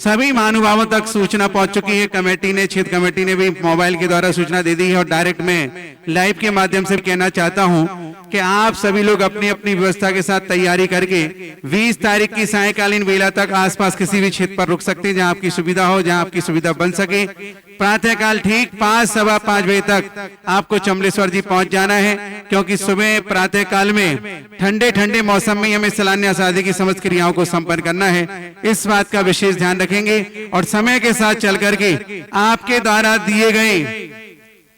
सभी महानुभावों तक सूचना पहुंच चुकी है। कमेटी ने, क्षेत्र कमेटी ने भी मोबाइल के द्वारा सूचना दे दी है और डायरेक्ट में लाइव के माध्यम से कहना चाहता हूं कि आप सभी लोग अपनी अपनी व्यवस्था के साथ तैयारी करके 20 तारीख की सायंकालीन बेला तक आसपास किसी भी क्षेत्र पर रुक सकते हैं जहां आपकी सुविधा हो, जहां आपकी सुविधा बन सके। प्रातःकाल ठीक 5, सवा 5 बजे तक आपको चमलेश्वर जी पहुंच जाना है, क्योंकि सुबह प्रातःकाल में ठंडे ठंडे मौसम में हमें शिलान्यास आदि की समस्त क्रियाओं को संपन्न करना है। इस बात का विशेष ध्यान रखेंगे और समय के साथ चल करके आपके द्वारा दिए गए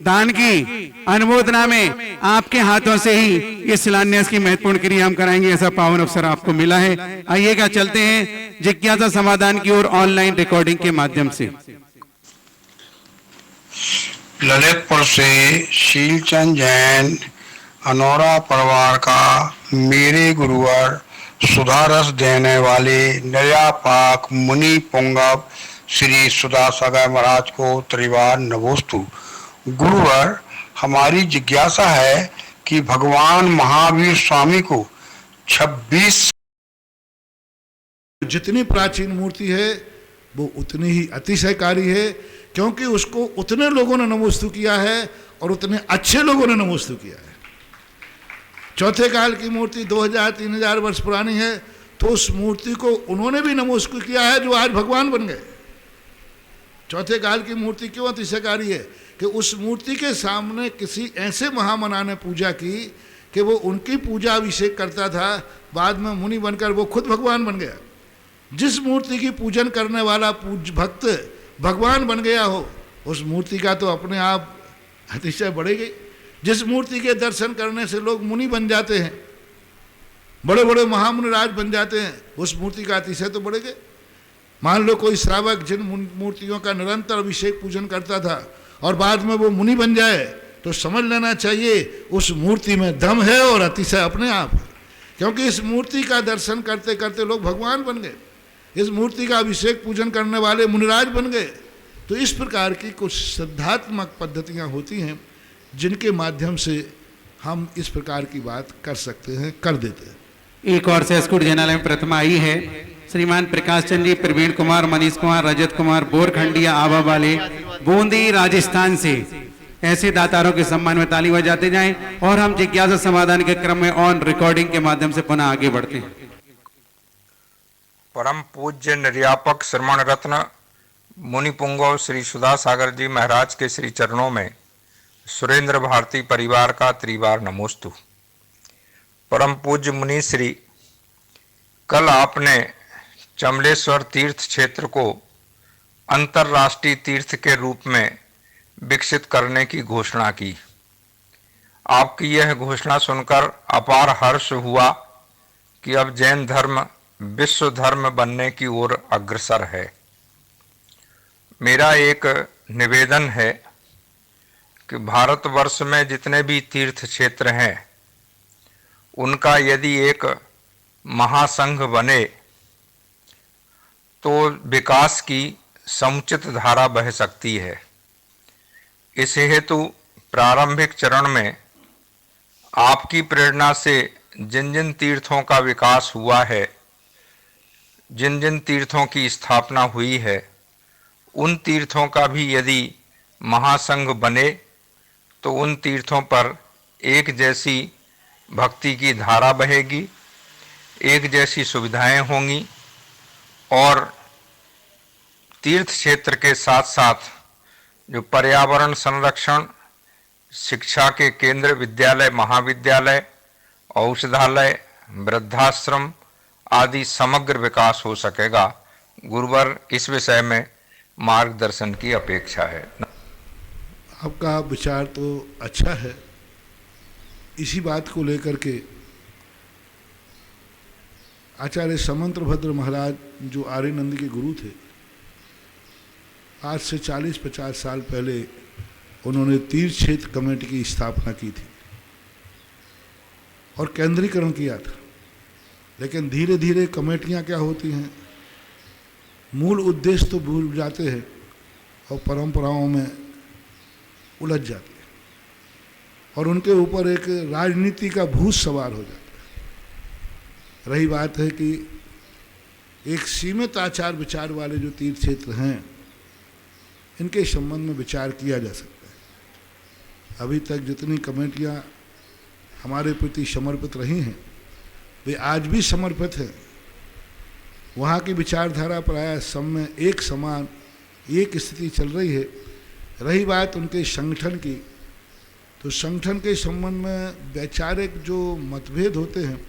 दान की अनुमोदना में आपके हाथों से ही ये शिलान्यास की महत्वपूर्ण क्रिया हम कराएंगे। ऐसा पावन अवसर आपको मिला है। आइएगा, चलते हैं जिज्ञासा समाधान की ओर ऑनलाइन रिकॉर्डिंग के माध्यम से। ललितपुर से शीलचंद जैन अनोरा परिवार का मेरे गुरुवर सुधारस देने वाले नयापाक मुनि पुंगव श्री सुधासागर महाराज को त्रिवार नमोस्तु। गुरुवर, हमारी जिज्ञासा है कि भगवान महावीर स्वामी को 26 जितनी प्राचीन मूर्ति है वो उतनी ही अतिशयकारी है, क्योंकि उसको उतने लोगों ने नमोस्तु किया है और उतने अच्छे लोगों ने नमोस्तु किया है। चौथे काल की मूर्ति 2000-3000 वर्ष पुरानी है, तो उस मूर्ति को उन्होंने भी नमोस्तु किया है जो आज भगवान बन गए। चौथे काल की मूर्ति क्यों अतिशयकारी है कि उस मूर्ति के सामने किसी ऐसे महामना ने पूजा की कि वो उनकी पूजा अभिषेक करता था, बाद में मुनि बनकर वो खुद भगवान बन गया। जिस मूर्ति की पूजन करने वाला भक्त भगवान बन गया हो, उस मूर्ति का तो अपने आप अतिशय बढ़ेगी। जिस मूर्ति के दर्शन करने से लोग मुनि बन जाते हैं, बड़े बड़े महामुनिराज बन जाते हैं, उस मूर्ति का अतिशय तो बढ़ेगा। मान लो कोई श्रावक जिन मूर्तियों का निरंतर अभिषेक पूजन करता था और बाद में वो मुनि बन जाए, तो समझ लेना चाहिए उस मूर्ति में दम है और अतिशय अपने आप है, क्योंकि इस मूर्ति का दर्शन करते करते लोग भगवान बन गए, इस मूर्ति का अभिषेक पूजन करने वाले मुनिराज बन गए। तो इस प्रकार की कुछ श्रद्धात्मक पद्धतियाँ होती हैं जिनके माध्यम से हम इस प्रकार की बात कर सकते हैं, कर देते हैं। एक और सहसकुट जनालय में प्रतिमा आई है। श्रीमान प्रकाश चंद जी, प्रवीण कुमार, मनीष कुमार, रजत कुमार, बोरखंडिया आबा वाले, बूंदी राजस्थान से ऐसे दातारों के सम्मान में ताली बजाते जाएं और हम जिज्ञासा समाधान के क्रम में ऑन रिकॉर्डिंग के माध्यम से पुनः आगे बढ़ते हैं। परम पूज्य निर्यापक श्रमण रत्न मुनि पुंगव श्री सुधा सागर जी महाराज के श्री चरणों में सुरेंद्र भारती परिवार का त्रिवार नमोस्तु। परम पूज्य मुनि श्री, कल आपने चमलेश्वर तीर्थ क्षेत्र को अंतर्राष्ट्रीय तीर्थ के रूप में विकसित करने की घोषणा की। आपकी यह घोषणा सुनकर अपार हर्ष हुआ कि अब जैन धर्म विश्व धर्म बनने की ओर अग्रसर है। मेरा एक निवेदन है कि भारतवर्ष में जितने भी तीर्थ क्षेत्र हैं उनका यदि एक महासंघ बने तो विकास की समुचित धारा बह सकती है। इस हेतु प्रारंभिक चरण में आपकी प्रेरणा से जिन जिन तीर्थों का विकास हुआ है, जिन जिन तीर्थों की स्थापना हुई है, उन तीर्थों का भी यदि महासंघ बने तो उन तीर्थों पर एक जैसी भक्ति की धारा बहेगी, एक जैसी सुविधाएं होंगी और तीर्थ क्षेत्र के साथ साथ जो पर्यावरण संरक्षण, शिक्षा के केंद्र, विद्यालय, महाविद्यालय, औषधालय, वृद्धाश्रम आदि समग्र विकास हो सकेगा। गुरुवर, इस विषय में मार्गदर्शन की अपेक्षा है। आपका विचार तो अच्छा है। इसी बात को लेकर के आचार्य समंतभद्र महाराज जो आर्यनंद के गुरु थे, आज से 40-50 साल पहले उन्होंने तीर्थ क्षेत्र कमेटी की स्थापना की थी और केंद्रीकरण किया था। लेकिन धीरे धीरे कमेटियां क्या होती हैं, मूल उद्देश्य तो भूल जाते हैं और परंपराओं में उलझ जाती है और उनके ऊपर एक राजनीति का भूत सवार हो जाता है। रही बात है कि एक सीमित आचार विचार वाले जो तीर्थ क्षेत्र हैं, इनके संबंध में विचार किया जा सकता है। अभी तक जितनी कमेटियां हमारे प्रति समर्पित रही हैं, वे आज भी समर्पित हैं। वहाँ की विचारधारा प्रायः सब में एक समान एक स्थिति चल रही है। रही बात उनके संगठन की, तो संगठन के संबंध में वैचारिक जो मतभेद होते हैं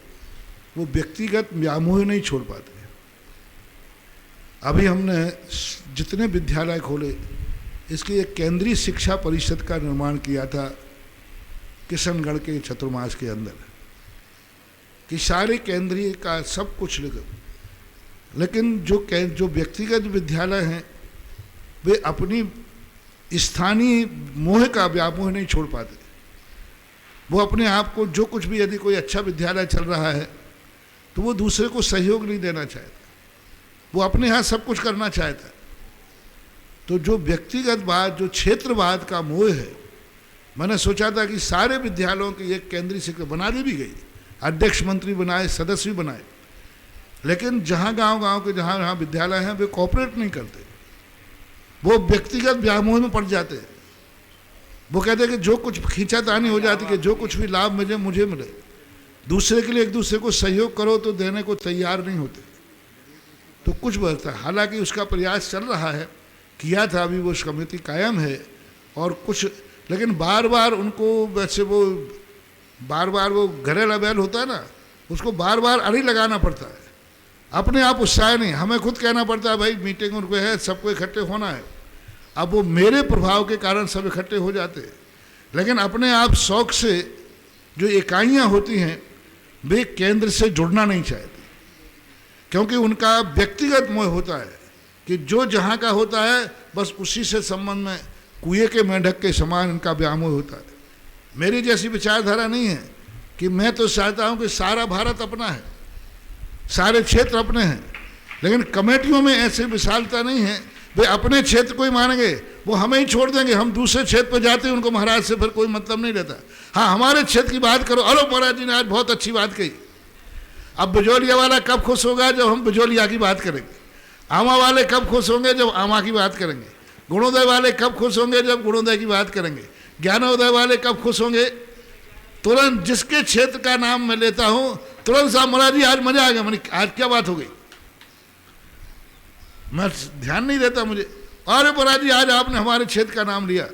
वो व्यक्तिगत व्यामोह नहीं छोड़ पाते। अभी हमने जितने विद्यालय खोले, इसकी एक केंद्रीय शिक्षा परिषद का निर्माण किया था किशनगढ़ के चतुर्मास के अंदर, कि सारे केंद्रीय का सब कुछ लेकिन जो व्यक्तिगत विद्यालय हैं वे अपनी स्थानीय मोह का व्यामोह नहीं छोड़ पाते। वो अपने आप को जो कुछ भी, यदि कोई अच्छा विद्यालय चल रहा है तो वो दूसरे को सहयोग नहीं देना चाहता, वो अपने यहाँ सब कुछ करना चाहता है। तो जो व्यक्तिगत बात, जो क्षेत्रवाद का मोह है, मैंने सोचा था कि सारे विद्यालयों की एक केंद्रीय शिक्षा बना दी भी गई, अध्यक्ष मंत्री बनाए, सदस्य भी बनाए, लेकिन जहाँ गांव के जहाँ विद्यालय हैं वे कोऑपरेट नहीं करते, वो व्यक्तिगत व्यामोह में पड़ जाते हैं। वो कहते हैं कि जो कुछ खींचातानी हो जाती कि जो कुछ भी लाभ मिले मुझे मिले, दूसरे के लिए एक दूसरे को सहयोग करो तो देने को तैयार नहीं होते। तो कुछ बढ़ता, हालांकि उसका प्रयास चल रहा है, किया था, अभी वो कमेटी कायम है और कुछ, लेकिन बार बार उनको वैसे वो बार बार वो घरेल अवैल होता है ना, उसको बार बार अड़ी लगाना पड़ता है। अपने आप उत्साह नहीं, हमें खुद कहना पड़ता है भाई मीटिंग उनको है, सबको इकट्ठे होना है। अब वो मेरे प्रभाव के कारण सब इकट्ठे हो जाते हैं, लेकिन अपने आप शौक से जो इकाइयाँ होती हैं वे केंद्र से जुड़ना नहीं चाहते, क्योंकि उनका व्यक्तिगत मोह होता है कि जो जहाँ का होता है बस उसी से संबंध में कुएं के मेंढक के समान इनका व्यामोह होता है। मेरी जैसी विचारधारा नहीं है कि मैं तो चाहता हूँ कि सारा भारत अपना है, सारे क्षेत्र अपने हैं, लेकिन कमेटियों में ऐसी विशालता नहीं है। वे अपने क्षेत्र को ही मानेंगे, वो हमें ही छोड़ देंगे, हम दूसरे क्षेत्र पर जाते हैं, उनको महाराज से फिर कोई मतलब नहीं रहता। हाँ, हमारे क्षेत्र की बात करो, अरे महाराज जी ने आज बहुत अच्छी बात कही। अब बिजोलिया वाला कब खुश होगा जब हम बिजोलिया की बात करेंगे, आमा वाले कब खुश होंगे जब आमा की बात करेंगे, गुणोदय वाले कब खुश होंगे जब गुणोदय की बात करेंगे, ज्ञानोदय वाले कब खुश होंगे। तुरंत जिसके क्षेत्र का नाम मैं लेता हूँ तुरंत साहब महाराज जी आज मजा आ गया, मैंने आज क्या बात हो गई, मैं ध्यान नहीं देता मुझे, अरे महाराज जी आज आपने हमारे क्षेत्र का नाम लिया।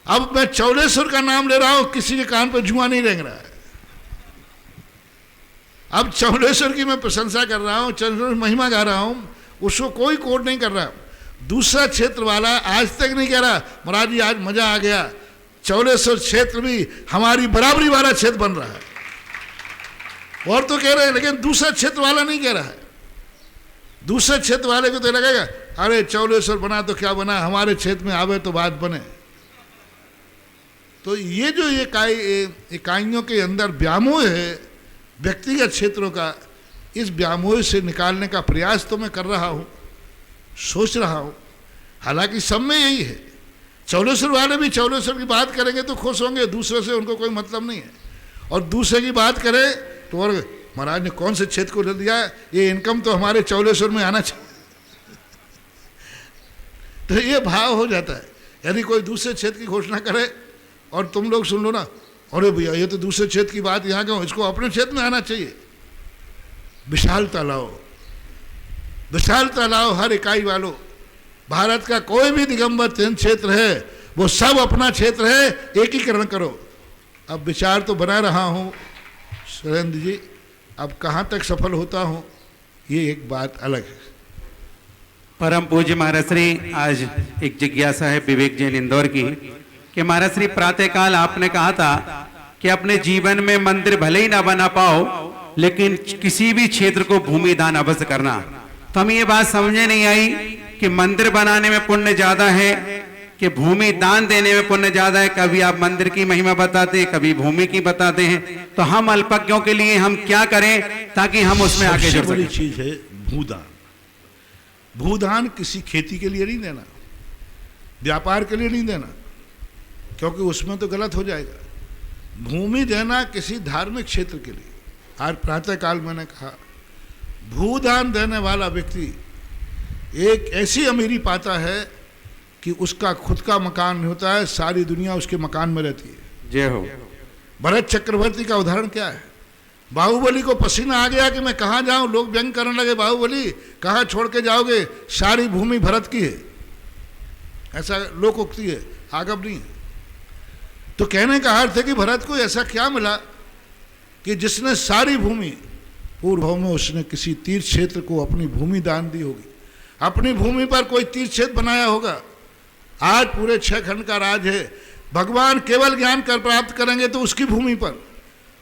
अब मैं चौलेश्वर का नाम ले रहा हूं, किसी के कान पर जुआ नहीं रेंग रहा है। अब चौलेश्वर की मैं प्रशंसा कर रहा हूं, चौलेश्वर महिमा गा रहा हूं, उसको कोई कोड नहीं कर रहा। दूसरा क्षेत्र वाला आज तक नहीं कह रहा महाराज जी आज मजा आ गया, चौलेश्वर क्षेत्र भी हमारी बराबरी वाला क्षेत्र बन रहा है। और तो कह रहे हैं, लेकिन दूसरा क्षेत्र वाला नहीं कह रहा है। दूसरे क्षेत्र वाले को तो लगेगा अरे चौलेश्वर बना तो क्या बना, हमारे क्षेत्र में आवे तो बात बने। तो ये जो इकाइयों के अंदर व्यामोह है व्यक्तिगत क्षेत्रों का, इस व्यामोह से निकालने का प्रयास तो मैं कर रहा हूँ, सोच रहा हूँ। हालांकि सब में यही है, चौलेश्वर वाले भी चौलेश्वर की बात करेंगे तो खुश होंगे, दूसरे से उनको कोई मतलब नहीं है। और दूसरे की बात करें तो और महाराज ने कौन से क्षेत्र को ले दिया, ये इनकम तो हमारे चौलेश्वर में आना चाहिए। तो ये भाव हो जाता है। यदि कोई दूसरे क्षेत्र की घोषणा करे और तुम लोग सुन लो ना, अरे भैया ये तो दूसरे क्षेत्र की बात यहाँ क्यों, इसको अपने क्षेत्र में आना चाहिए। विशालता लाओ, विशालता लाओ हर इकाई वालों। भारत का कोई भी दिगंबर तीन क्षेत्र है वो सब अपना क्षेत्र है, एकीकरण करो। अब विचार तो बना रहा हूँ सुरेंद्र जी, अब कहाँ तक सफल होता हूँ ये एक बात अलग है। परम पूज्य महाराज श्री, आज एक जिज्ञासा है विवेक जैन इंदौर की कि महाराज श्री प्रातःकाल आपने कहा था कि अपने जीवन में मंदिर भले ही ना बना पाओ लेकिन किसी भी क्षेत्र को भूमि दान अवश्य करना। तो हमें ये बात समझे नहीं आई कि मंदिर बनाने में पुण्य ज्यादा है कि भूमि दान देने में पुण्य ज्यादा है। कभी आप मंदिर की महिमा बताते हैं, कभी भूमि की बताते हैं। तो हम अल्पज्ञों के लिए हम क्या करें ताकि हम उसमें आगे जुड़ बड़ी सकें? चीज है भूदान। भूदान किसी खेती के लिए नहीं देना, व्यापार के लिए नहीं देना, क्योंकि उसमें तो गलत हो जाएगा। भूमि देना किसी धार्मिक क्षेत्र के लिए। आज प्रातःकाल मैंने कहा भूदान देने वाला व्यक्ति एक ऐसी अमीरी पाता है कि उसका खुद का मकान नहीं होता है, सारी दुनिया उसके मकान में रहती है। जय हो। भरत चक्रवर्ती का उदाहरण क्या है? बाहुबली को पसीना आ गया कि मैं कहाँ जाऊं, लोग व्यंग करने लगे, बाहुबली कहाँ छोड़ के जाओगे, सारी भूमि भरत की है, ऐसा लोकोक्ति है, आगम नहीं है। तो कहने का अर्थ है कि भरत को ऐसा क्या मिला कि जिसने सारी भूमि, पूर्व में उसने किसी तीर्थ क्षेत्र को अपनी भूमि दान दी होगी, अपनी भूमि पर कोई तीर्थ क्षेत्र बनाया होगा। आज पूरे 6 खंड का राज है। भगवान केवल ज्ञान कर प्राप्त करेंगे तो उसकी भूमि पर,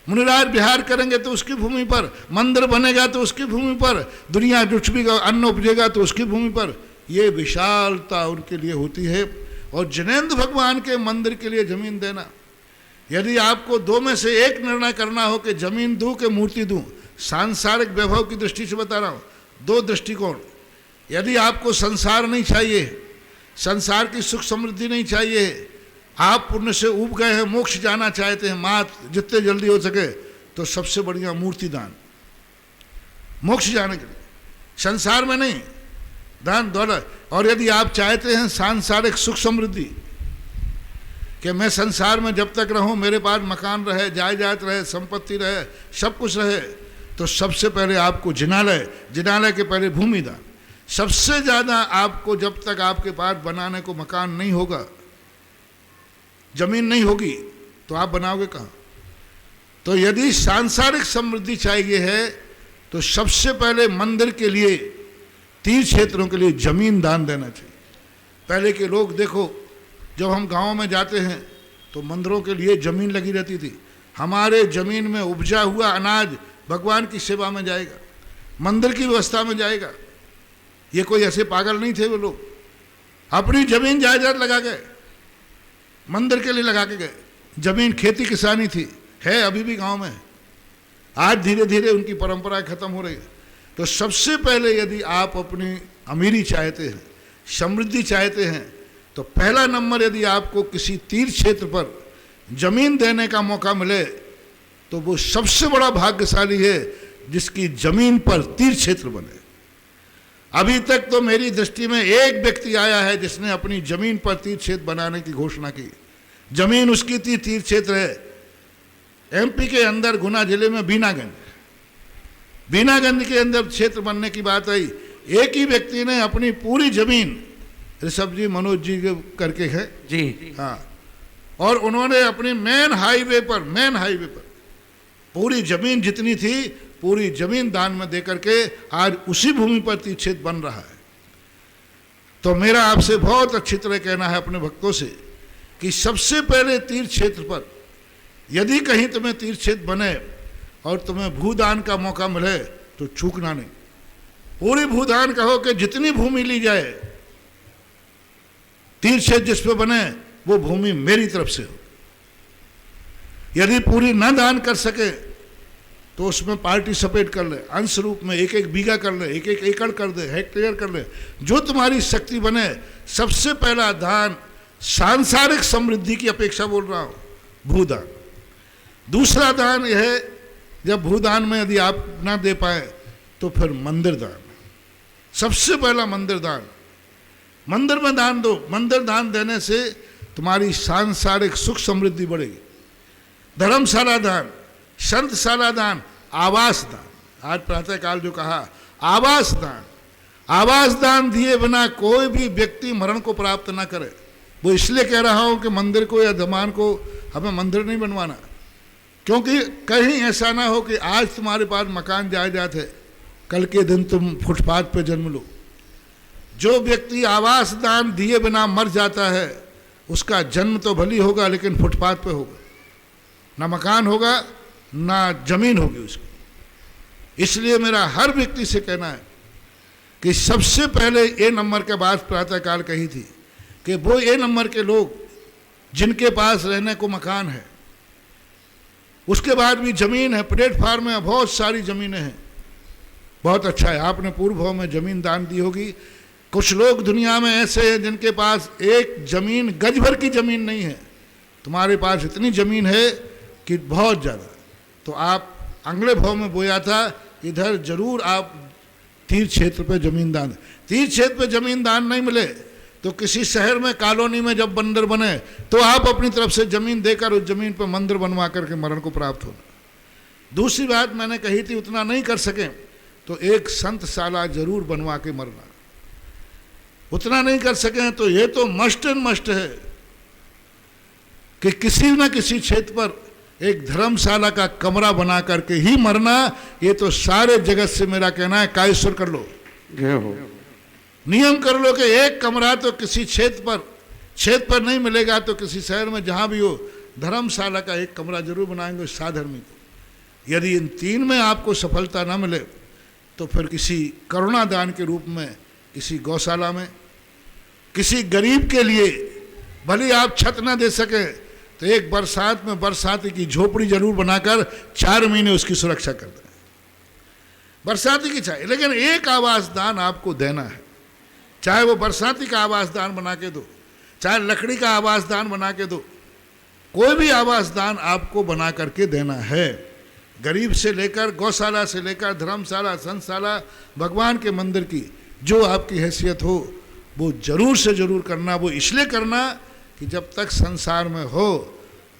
मुनिराज विहार करेंगे तो उसकी भूमि पर, मंदिर बनेगा तो उसकी भूमि पर, दुनिया जुटबेगा, अन्न उपजेगा तो उसकी भूमि पर। ये विशालता उनके लिए होती है। और जिनेंद्र भगवान के मंदिर के लिए जमीन देना, यदि आपको दो में से एक निर्णय करना हो कि जमीन दूं कि मूर्ति दूं, सांसारिक वैभव की दृष्टि से बता रहा हूं, दो दृष्टिकोण। यदि आपको संसार नहीं चाहिए, संसार की सुख समृद्धि नहीं चाहिए, आप पुण्य से उब गए हैं, मोक्ष जाना चाहते हैं मात जितने जल्दी हो सके, तो सबसे बढ़िया मूर्ति दान, मोक्ष जाने के लिए, संसार में नहीं, दान दौलत। और यदि आप चाहते हैं सांसारिक सुख समृद्धि कि मैं संसार में जब तक रहूं मेरे पास मकान रहे, जायदाद रहे, संपत्ति रहे, सब कुछ रहे, तो सबसे पहले आपको जिनालय, जिनालय के पहले भूमि दान। सबसे ज़्यादा आपको जब तक आपके पास बनाने को मकान नहीं होगा, जमीन नहीं होगी, तो आप बनाओगे कहाँ? तो यदि सांसारिक समृद्धि चाहिए है तो सबसे पहले मंदिर के लिए, तीर्थ क्षेत्रों के लिए जमीन दान देना चाहिए। पहले के लोग देखो, जब हम गाँव में जाते हैं तो मंदिरों के लिए जमीन लगी रहती थी। हमारे जमीन में उपजा हुआ अनाज भगवान की सेवा में जाएगा, मंदिर की व्यवस्था में जाएगा। ये कोई ऐसे पागल नहीं थे वो लोग, अपनी जमीन जायदाद लगा गए, मंदिर के लिए लगा के गए। जमीन खेती किसानी थी, है अभी भी गांव में, आज धीरे धीरे उनकी परंपरा खत्म हो रही है। तो सबसे पहले यदि आप अपनी अमीरी चाहते हैं, समृद्धि चाहते हैं, तो पहला नंबर यदि आपको किसी तीर्थ क्षेत्र पर जमीन देने का मौका मिले तो वो सबसे बड़ा भाग्यशाली है जिसकी जमीन पर तीर्थ क्षेत्र बने। अभी तक तो मेरी दृष्टि में एक व्यक्ति आया है जिसने अपनी जमीन पर तीर्थ क्षेत्र बनाने की घोषणा की। जमीन उसकी थी, तीर्थ क्षेत्र है एमपी के अंदर गुना जिले में बीनागंज। बीनागंज के अंदर क्षेत्र बनने की बात आई, एक ही व्यक्ति ने अपनी पूरी जमीन, ऋषभ जी मनोज जी के करके है जी, हाँ, और उन्होंने अपनी मेन हाईवे पर पूरी जमीन जितनी थी पूरी जमीन दान में दे करके आज उसी भूमि पर तीर्थ क्षेत्र बन रहा है। तो मेरा आपसे बहुत अच्छी तरह कहना है अपने भक्तों से कि सबसे पहले तीर्थ क्षेत्र पर यदि कहीं तुम्हें तीर्थ क्षेत्र बने और तुम्हें भूदान का मौका मिले तो चूकना नहीं, पूरी भूदान कहो कि जितनी भूमि ली जाए तीर्थ क्षेत्र जिस पे बने वो भूमि मेरी तरफ से हो। यदि पूरी न दान कर सके तो उसमें पार्टिसिपेट कर ले, अंश रूप में एक एक बीघा कर ले, एक एक एकड़ कर दे, हेक्टेयर कर ले, जो तुम्हारी शक्ति बने। सबसे पहला दान सांसारिक समृद्धि की अपेक्षा बोल रहा हूं, भूदान। दूसरा दान यह है, जब भूदान में यदि आप ना दे पाए तो फिर मंदिर दान। सबसे पहला मंदिर दान, मंदिर में दान दो। मंदिर दान देने से तुम्हारी सांसारिक सुख समृद्धि बढ़ेगी। धर्मशाला दान, संतशाला दान, आवास दान, आज प्रातःकाल जो कहा आवास दान, आवास दान दिए बिना कोई भी व्यक्ति मरण को प्राप्त ना करे। वो इसलिए कह रहा हूं कि मंदिर को या धमान को हमें मंदिर नहीं बनवाना, क्योंकि कहीं ऐसा ना हो कि आज तुम्हारे पास मकान जायदाद है, कल के दिन तुम फुटपाथ पे जन्म लो। जो व्यक्ति आवास दान दिए बिना मर जाता है उसका जन्म तो भली होगा लेकिन फुटपाथ पे होगा, ना मकान होगा ना जमीन होगी उसकी। इसलिए मेरा हर व्यक्ति से कहना है कि सबसे पहले ए नंबर के बाद प्रातःकाल कही थी कि वो ए नंबर के लोग जिनके पास रहने को मकान है, उसके बाद भी जमीन है, प्लेटफार्म में बहुत सारी जमीनें हैं, बहुत अच्छा है आपने पूर्व भाव में जमीन दान दी होगी। कुछ लोग दुनिया में ऐसे हैं जिनके पास एक जमीन गज भर की जमीन नहीं है, तुम्हारे पास इतनी जमीन है कि बहुत ज़्यादा। तो आप अगले भाव में बोया था, इधर जरूर आप तीर्थ क्षेत्र पे जमीन दान। तीर्थ क्षेत्र पे जमीन दान नहीं मिले तो किसी शहर में कॉलोनी में जब मंदिर बने तो आप अपनी तरफ से जमीन देकर उस जमीन पर मंदिर बनवा करके मरण को प्राप्त होना। दूसरी बात मैंने कही थी, उतना नहीं कर सके तो एक संतशाला जरूर बनवा के मरना। उतना नहीं कर सके तो ये तो मस्ट एंड मस्ट है कि किसी न किसी क्षेत्र पर एक धर्मशाला का कमरा बना करके ही मरना। ये तो सारे जगत से मेरा कहना है, कायस्वर कर लो, नियम कर लो कि एक कमरा तो किसी क्षेत्र पर नहीं मिलेगा तो किसी शहर में जहां भी हो धर्मशाला का एक कमरा जरूर बनाएंगे साधर्मी को। यदि इन तीन में आपको सफलता ना मिले तो फिर किसी करुणा दान के रूप में किसी गौशाला में, किसी गरीब के लिए भले आप छत ना दे सके तो एक बरसात में बरसाती की झोपड़ी जरूर बनाकर 4 महीने उसकी सुरक्षा कर दें, बरसाती की चाहिए, लेकिन एक आवास दान आपको देना है। चाहे वो बरसाती का आवास दान बना के दो, चाहे लकड़ी का आवास दान बना के दो, कोई भी आवास दान आपको बना करके देना है। गरीब से लेकर गौशाला से लेकर धर्मशाला, संतशाला, भगवान के मंदिर की जो आपकी हैसियत हो वो जरूर से जरूर करना। वो इसलिए करना कि जब तक संसार में हो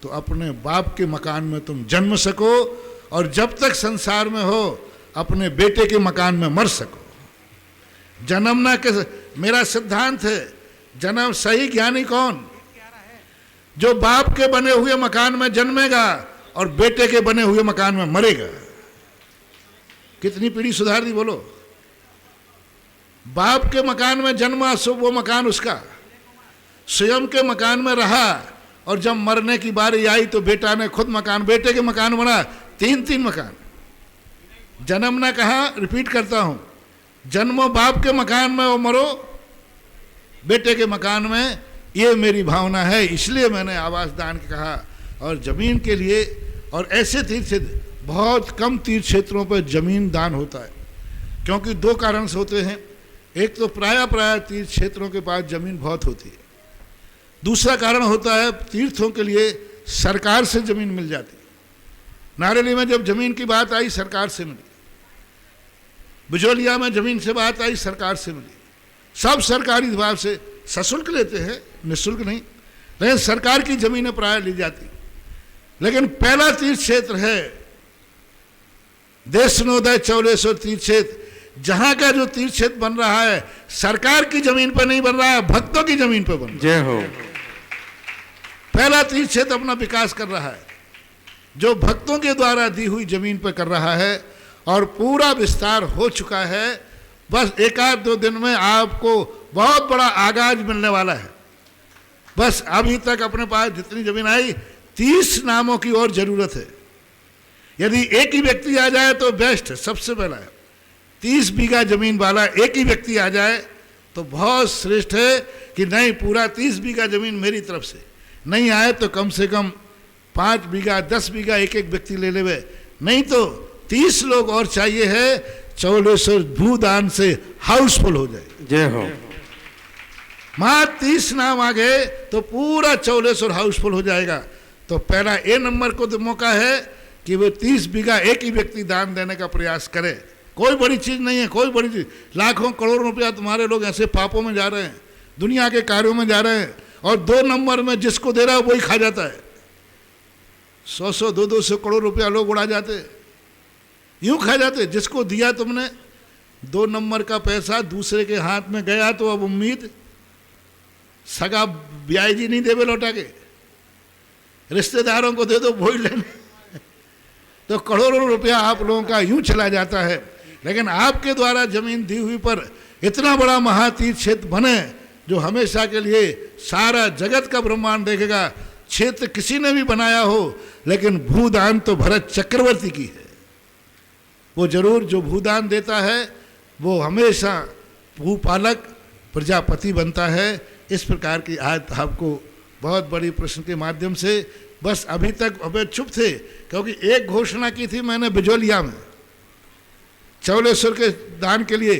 तो अपने बाप के मकान में तुम जन्म सको और जब तक संसार में हो अपने बेटे के मकान में मर सको। जन्मना के मेरा सिद्धांत है, जन्म सही ज्ञानी कौन? जो बाप के बने हुए मकान में जन्मेगा और बेटे के बने हुए मकान में मरेगा। कितनी पीढ़ी सुधार दी बोलो। बाप के मकान में जन्मा सो वो मकान उसका, स्वयं के मकान में रहा और जब मरने की बारी आई तो बेटा ने खुद मकान, बेटे के मकान बना, 3-3 मकान। जन्म ना कहा, रिपीट करता हूं, जन्मो बाप के मकान में और मरो बेटे के मकान में, ये मेरी भावना है, इसलिए मैंने आवास दान कहा। और जमीन के लिए, और ऐसे तीर्थ क्षेत्र, बहुत कम तीर्थ क्षेत्रों पर जमीन दान होता है, क्योंकि 2 कारण से होते हैं। एक तो प्राय तीर्थ क्षेत्रों के पास जमीन बहुत होती है, दूसरा कारण होता है तीर्थों के लिए सरकार से जमीन मिल जाती है। नारेली में जब जमीन की बात आई सरकार से मिली, बिजोलिया में जमीन से बात आई सरकार से मिली, सब सरकारी विभाग से सशुल्क लेते हैं, निःशुल्क नहीं, लेकिन सरकार की जमीनें प्राय ली जाती। लेकिन पहला तीर्थ क्षेत्र है देशनोदय चौलेश्वर तीर्थ क्षेत्र, जहां का जो तीर्थ क्षेत्र बन रहा है सरकार की जमीन पर नहीं बन रहा है, भक्तों की जमीन पर बन रहा है। जय हो। पहला तीर्थ क्षेत्र अपना विकास कर रहा है, जो भक्तों के द्वारा दी हुई जमीन पर कर रहा है, और पूरा विस्तार हो चुका है। बस 1-2 दिन में आपको बहुत बड़ा आगाज मिलने वाला है। बस अभी तक अपने पास जितनी जमीन आई 30 नामों की और जरूरत है। यदि एक ही व्यक्ति आ जाए तो बेस्ट, सबसे पहला है 30 बीघा जमीन वाला एक ही व्यक्ति आ जाए तो बहुत श्रेष्ठ है कि नहीं पूरा 30 बीघा जमीन मेरी तरफ से। नहीं आए तो कम से कम 5 बीघा 10 बीघा एक व्यक्ति ले लेवे, नहीं तो 30 लोग और चाहिए है, चौलेश्वर भूदान से हाउसफुल हो जाए। जय हो। मां 30 नाम आ गए तो पूरा चौलेश्वर हाउसफुल हो जाएगा। तो पहला ए नंबर को तो मौका है कि वो 30 बीघा एक ही व्यक्ति दान देने का प्रयास करे। कोई बड़ी चीज नहीं है, कोई बड़ी चीज, लाखों करोड़ों रुपया तुम्हारे लोग ऐसे पापों में जा रहे हैं, दुनिया के कार्यों में जा रहे हैं, और 2 नंबर में जिसको दे रहा है वही खा जाता है। 100-100, 200-200 करोड़ रुपया लोग उड़ा जाते, यूं खा जाते। जिसको दिया तुमने 2 नंबर का पैसा दूसरे के हाथ में गया तो अब उम्मीद सगा ब्याह जी नहीं देवे लौटा के, रिश्तेदारों को दे दो वही लेने, तो करोड़ों रुपया आप लोगों का यूं चला जाता है। लेकिन आपके द्वारा जमीन दी हुई पर इतना बड़ा महातीर्थ क्षेत्र बने जो हमेशा के लिए सारा जगत का ब्रह्मांड देखेगा। क्षेत्र किसी ने भी बनाया हो, लेकिन भूदान तो भरत चक्रवर्ती की है। वो जरूर जो भूदान देता है वो हमेशा भूपालक प्रजापति बनता है। इस प्रकार की आज आपको बहुत बड़ी प्रश्न के माध्यम से, बस अभी तक अबे चुप थे क्योंकि एक घोषणा की थी मैंने बिजोलिया में चौलेश्वर के दान के लिए,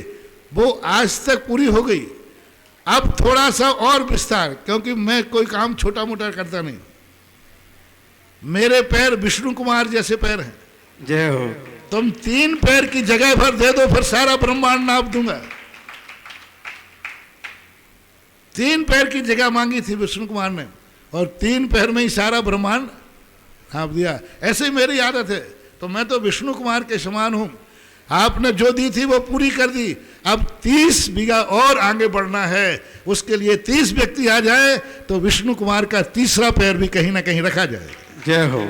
वो आज तक पूरी हो गई। अब थोड़ा सा और विस्तार, क्योंकि मैं कोई काम छोटा मोटा करता नहीं, मेरे पैर विष्णु कुमार जैसे पैर हैं। जय हो। तुम 3 पैर की जगह भर दे दो फिर सारा ब्रह्मांड नाप दूंगा। 3 पैर की जगह मांगी थी विष्णु कुमार ने और 3 पैर में ही सारा ब्रह्मांड नाप दिया। ऐसे ही मेरी आदत है, तो मैं तो विष्णु कुमार के समान हूं। आपने जो दी थी वो पूरी कर दी, अब 30 बीघा और आगे बढ़ना है, उसके लिए 30 व्यक्ति आ जाए तो विष्णु कुमार का 3रा पैर भी कहीं ना कहीं रखा जाए। जय हो।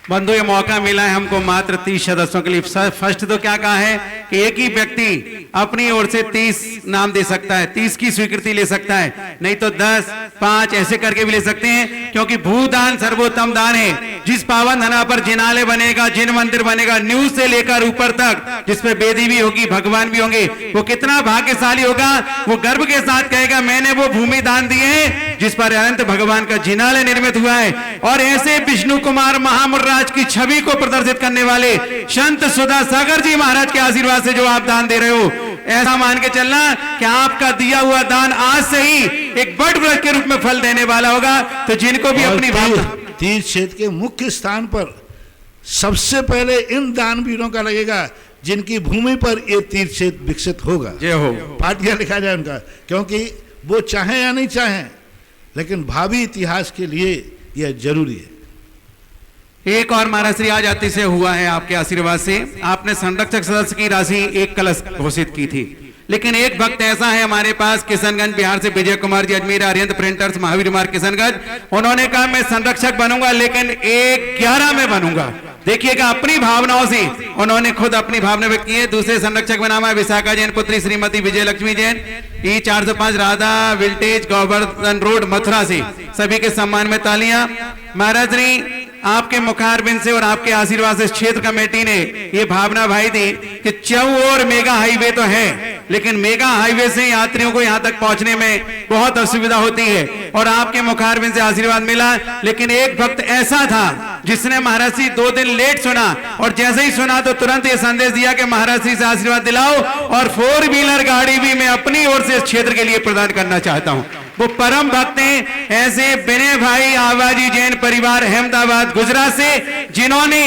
बंधु ये मौका मिला है हमको मात्र 30 सदस्यों के लिए। फर्स्ट तो क्या कहा है कि एक ही व्यक्ति अपनी ओर से 30 नाम दे सकता है, 30 की स्वीकृति ले सकता है, नहीं तो 10, 5 ऐसे करके भी ले सकते हैं, क्योंकि भूदान सर्वोत्तम दान है। जिस पावन धरा पर जिनालय बनेगा, जिन मंदिर बनेगा, न्यूज से लेकर ऊपर तक, जिसपे बेदी भी होगी, भगवान भी होंगे, वो कितना भाग्यशाली होगा। वो गर्व के साथ कहेगा मैंने वो भूमि दान दी है जिस पर अनंत भगवान का जिनालय निर्मित हुआ है। और ऐसे विष्णु कुमार महामुर्राज की छवि को प्रदर्शित करने वाले संत सुधा सागर जी महाराज के आशीर्वाद से जो आप दान दे रहे हो, ऐसा मान के चलना कि आपका दिया हुआ दान आज से ही एक बड़ वृक्ष के रूप में फल देने वाला होगा। तो जिनको भी अपनी तीर्थ क्षेत्र के मुख्य स्थान पर सबसे पहले इन दानवीरों का लगेगा जिनकी भूमि पर ये तीर्थ क्षेत्र विकसित होगा। जय हो। पाटिया लिखा जाए उनका, क्योंकि वो चाहे या नहीं चाहे, लेकिन भावी इतिहास के लिए यह जरूरी है। एक और महाराज श्री आज अति से हुआ है आपके आशीर्वाद से। आपने संरक्षक सदस्य की राशि 1 कलश घोषित की थी, लेकिन एक भक्त ऐसा है हमारे पास किशनगंज बिहार से, विजय कुमार जी, अजमेर आर्यंत प्रिंटर्स, महावीर मार्ग किशनगंज, उन्होंने कहा मैं संरक्षक बनूंगा लेकिन 1/11 में बनूंगा। देखिएगा अपनी भावनाओं से उन्होंने खुद अपनी भावना व्यक्त की है। दूसरे संरक्षक में नाम है विशाखा जैन पुत्री श्रीमती विजय लक्ष्मी जैन, E405 राधा विल्टेज गोवर्धन रोड मथुरा से। सभी के सम्मान में तालियां। महाराज जी आपके मुखारबिंद से और आपके आशीर्वाद से क्षेत्र कमेटी ने ये भावना भाई दी कि चौओर मेगा हाईवे तो है, लेकिन मेगा हाईवे से यात्रियों को यहां तक पहुंचने में बहुत असुविधा होती है और आपके मुखारबिंद से आशीर्वाद मिला। लेकिन एक भक्त ऐसा था जिसने महाराज जी 2 दिन लेट सुना और जैसे ही सुना तो तुरंत ये संदेश दिया कि महाराज जी से आशीर्वाद दिलाओ और 4 व्हीलर गाड़ी भी मैं अपनी ओर से इस क्षेत्र के लिए प्रदान करना चाहता हूं। वो परम भक्त हैं ऐसे विनय भाई आवाजी जैन परिवार अहमदाबाद गुजरात से, जिन्होंने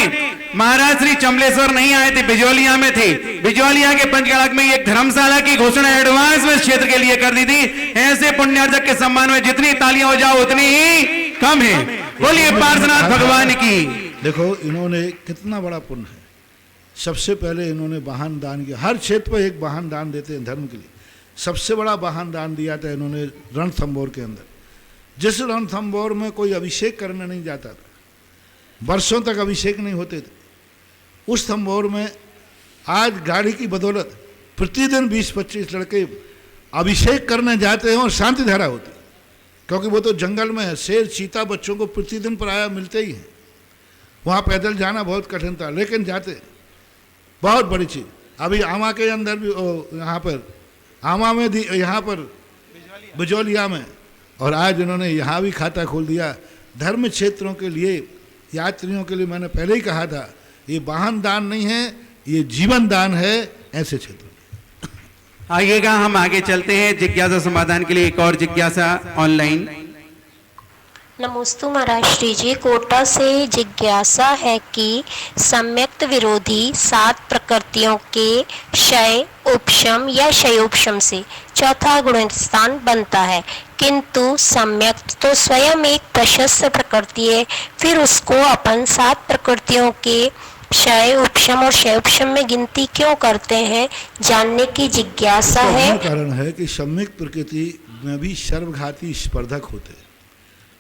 महाराज श्री चमलेश्वर नहीं आए थे, बिजौलिया में थे। बिजौलिया के पंचगढ़ में एक धर्मशाला की घोषणा एडवांस में क्षेत्र के लिए कर दी थी। ऐसे पुण्यार्जक के सम्मान में जितनी तालियां हो जाओ उतनी ही कम है। बोलिए पार्श्वनाथ भगवान की। देखो इन्होंने कितना बड़ा पुण्य है। सबसे पहले इन्होंने वाहन दान किया, हर क्षेत्र पर एक वाहन दान देते हैं धर्म के लिए। सबसे बड़ा वाहन दान दिया था इन्होंने रणथंभौर के अंदर। जिस रणथंभौर में कोई अभिषेक करने नहीं जाता था, वर्षों तक अभिषेक नहीं होते थे, उस थंभौर में आज गाड़ी की बदौलत प्रतिदिन 20-25 लड़के अभिषेक करने जाते हैं और शांति धारा होती है। क्योंकि वो तो जंगल में है, शेर चीता बच्चों को प्रतिदिन प्रायः मिलते ही हैं। वहाँ पैदल जाना बहुत कठिन था, लेकिन जाते। बहुत बड़ी चीज़ अभी आमा के अंदर भी, यहाँ पर आमा में, यहाँ पर बिजौलिया में, और आज उन्होंने यहाँ भी खाता खोल दिया धर्म क्षेत्रों के लिए, यात्रियों के लिए। मैंने पहले ही कहा था ये वाहन दान नहीं है, ये जीवन दान है ऐसे क्षेत्र। आइएगा हम आगे चलते हैं जिज्ञासा समाधान के लिए। एक और जिज्ञासा ऑनलाइन। नमोस्तु महाराज श्री जी, कोटा से जिज्ञासा है कि सम्यक्त विरोधी 7 प्रकृतियों के क्षय उपशम या क्षयोपशम से चौथा गुणस्थान बनता है, किंतु सम्यक्त तो स्वयं एक प्रशस्त प्रकृति है, फिर उसको अपन 7 प्रकृतियों के क्षय उपशम और क्षयोपशम में गिनती क्यों करते हैं, जानने की जिज्ञासा है। कारण है कि सम्यक प्रकृति में भी सर्वघाती स्पर्धक होते हैं।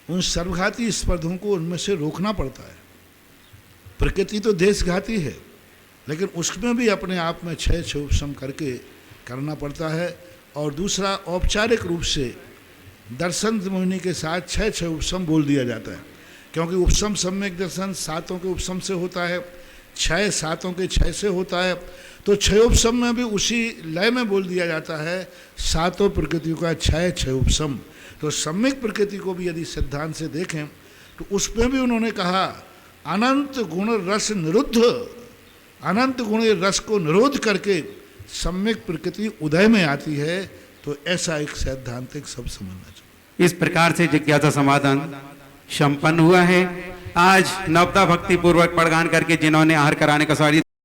उन सर्वघाती स्पर्धों को उनमें से रोकना पड़ता है। प्रकृति तो देशघाती है, लेकिन उसमें भी अपने आप में क्षय उपशम करके करना पड़ता है। और दूसरा औपचारिक रूप से दर्शन मुनि के साथ क्षय उपशम बोल दिया जाता है, क्योंकि उपशम सम्यक दर्शन 7 के उपशम से होता है, क्षय 7 के क्षय से होता है। तो क्षयोपशम में भी उसी लय में बोल दिया जाता है 7 प्रकृतियों का क्षय उपशम। तो सम्यक प्रकृति को भी यदि सिद्धांत से देखें तो उसमें भी उन्होंने कहा अनंत गुण रस निरुद्ध, अनंत गुण रस को निरोध करके सम्यक प्रकृति उदय में आती है। तो ऐसा एक सैद्धांतिक सब समझना चाहिए। इस प्रकार से जिज्ञासा समाधान संपन्न हुआ है। आज नवता भक्ति पूर्वक पड़गान करके जिन्होंने आहार कराने का सवाल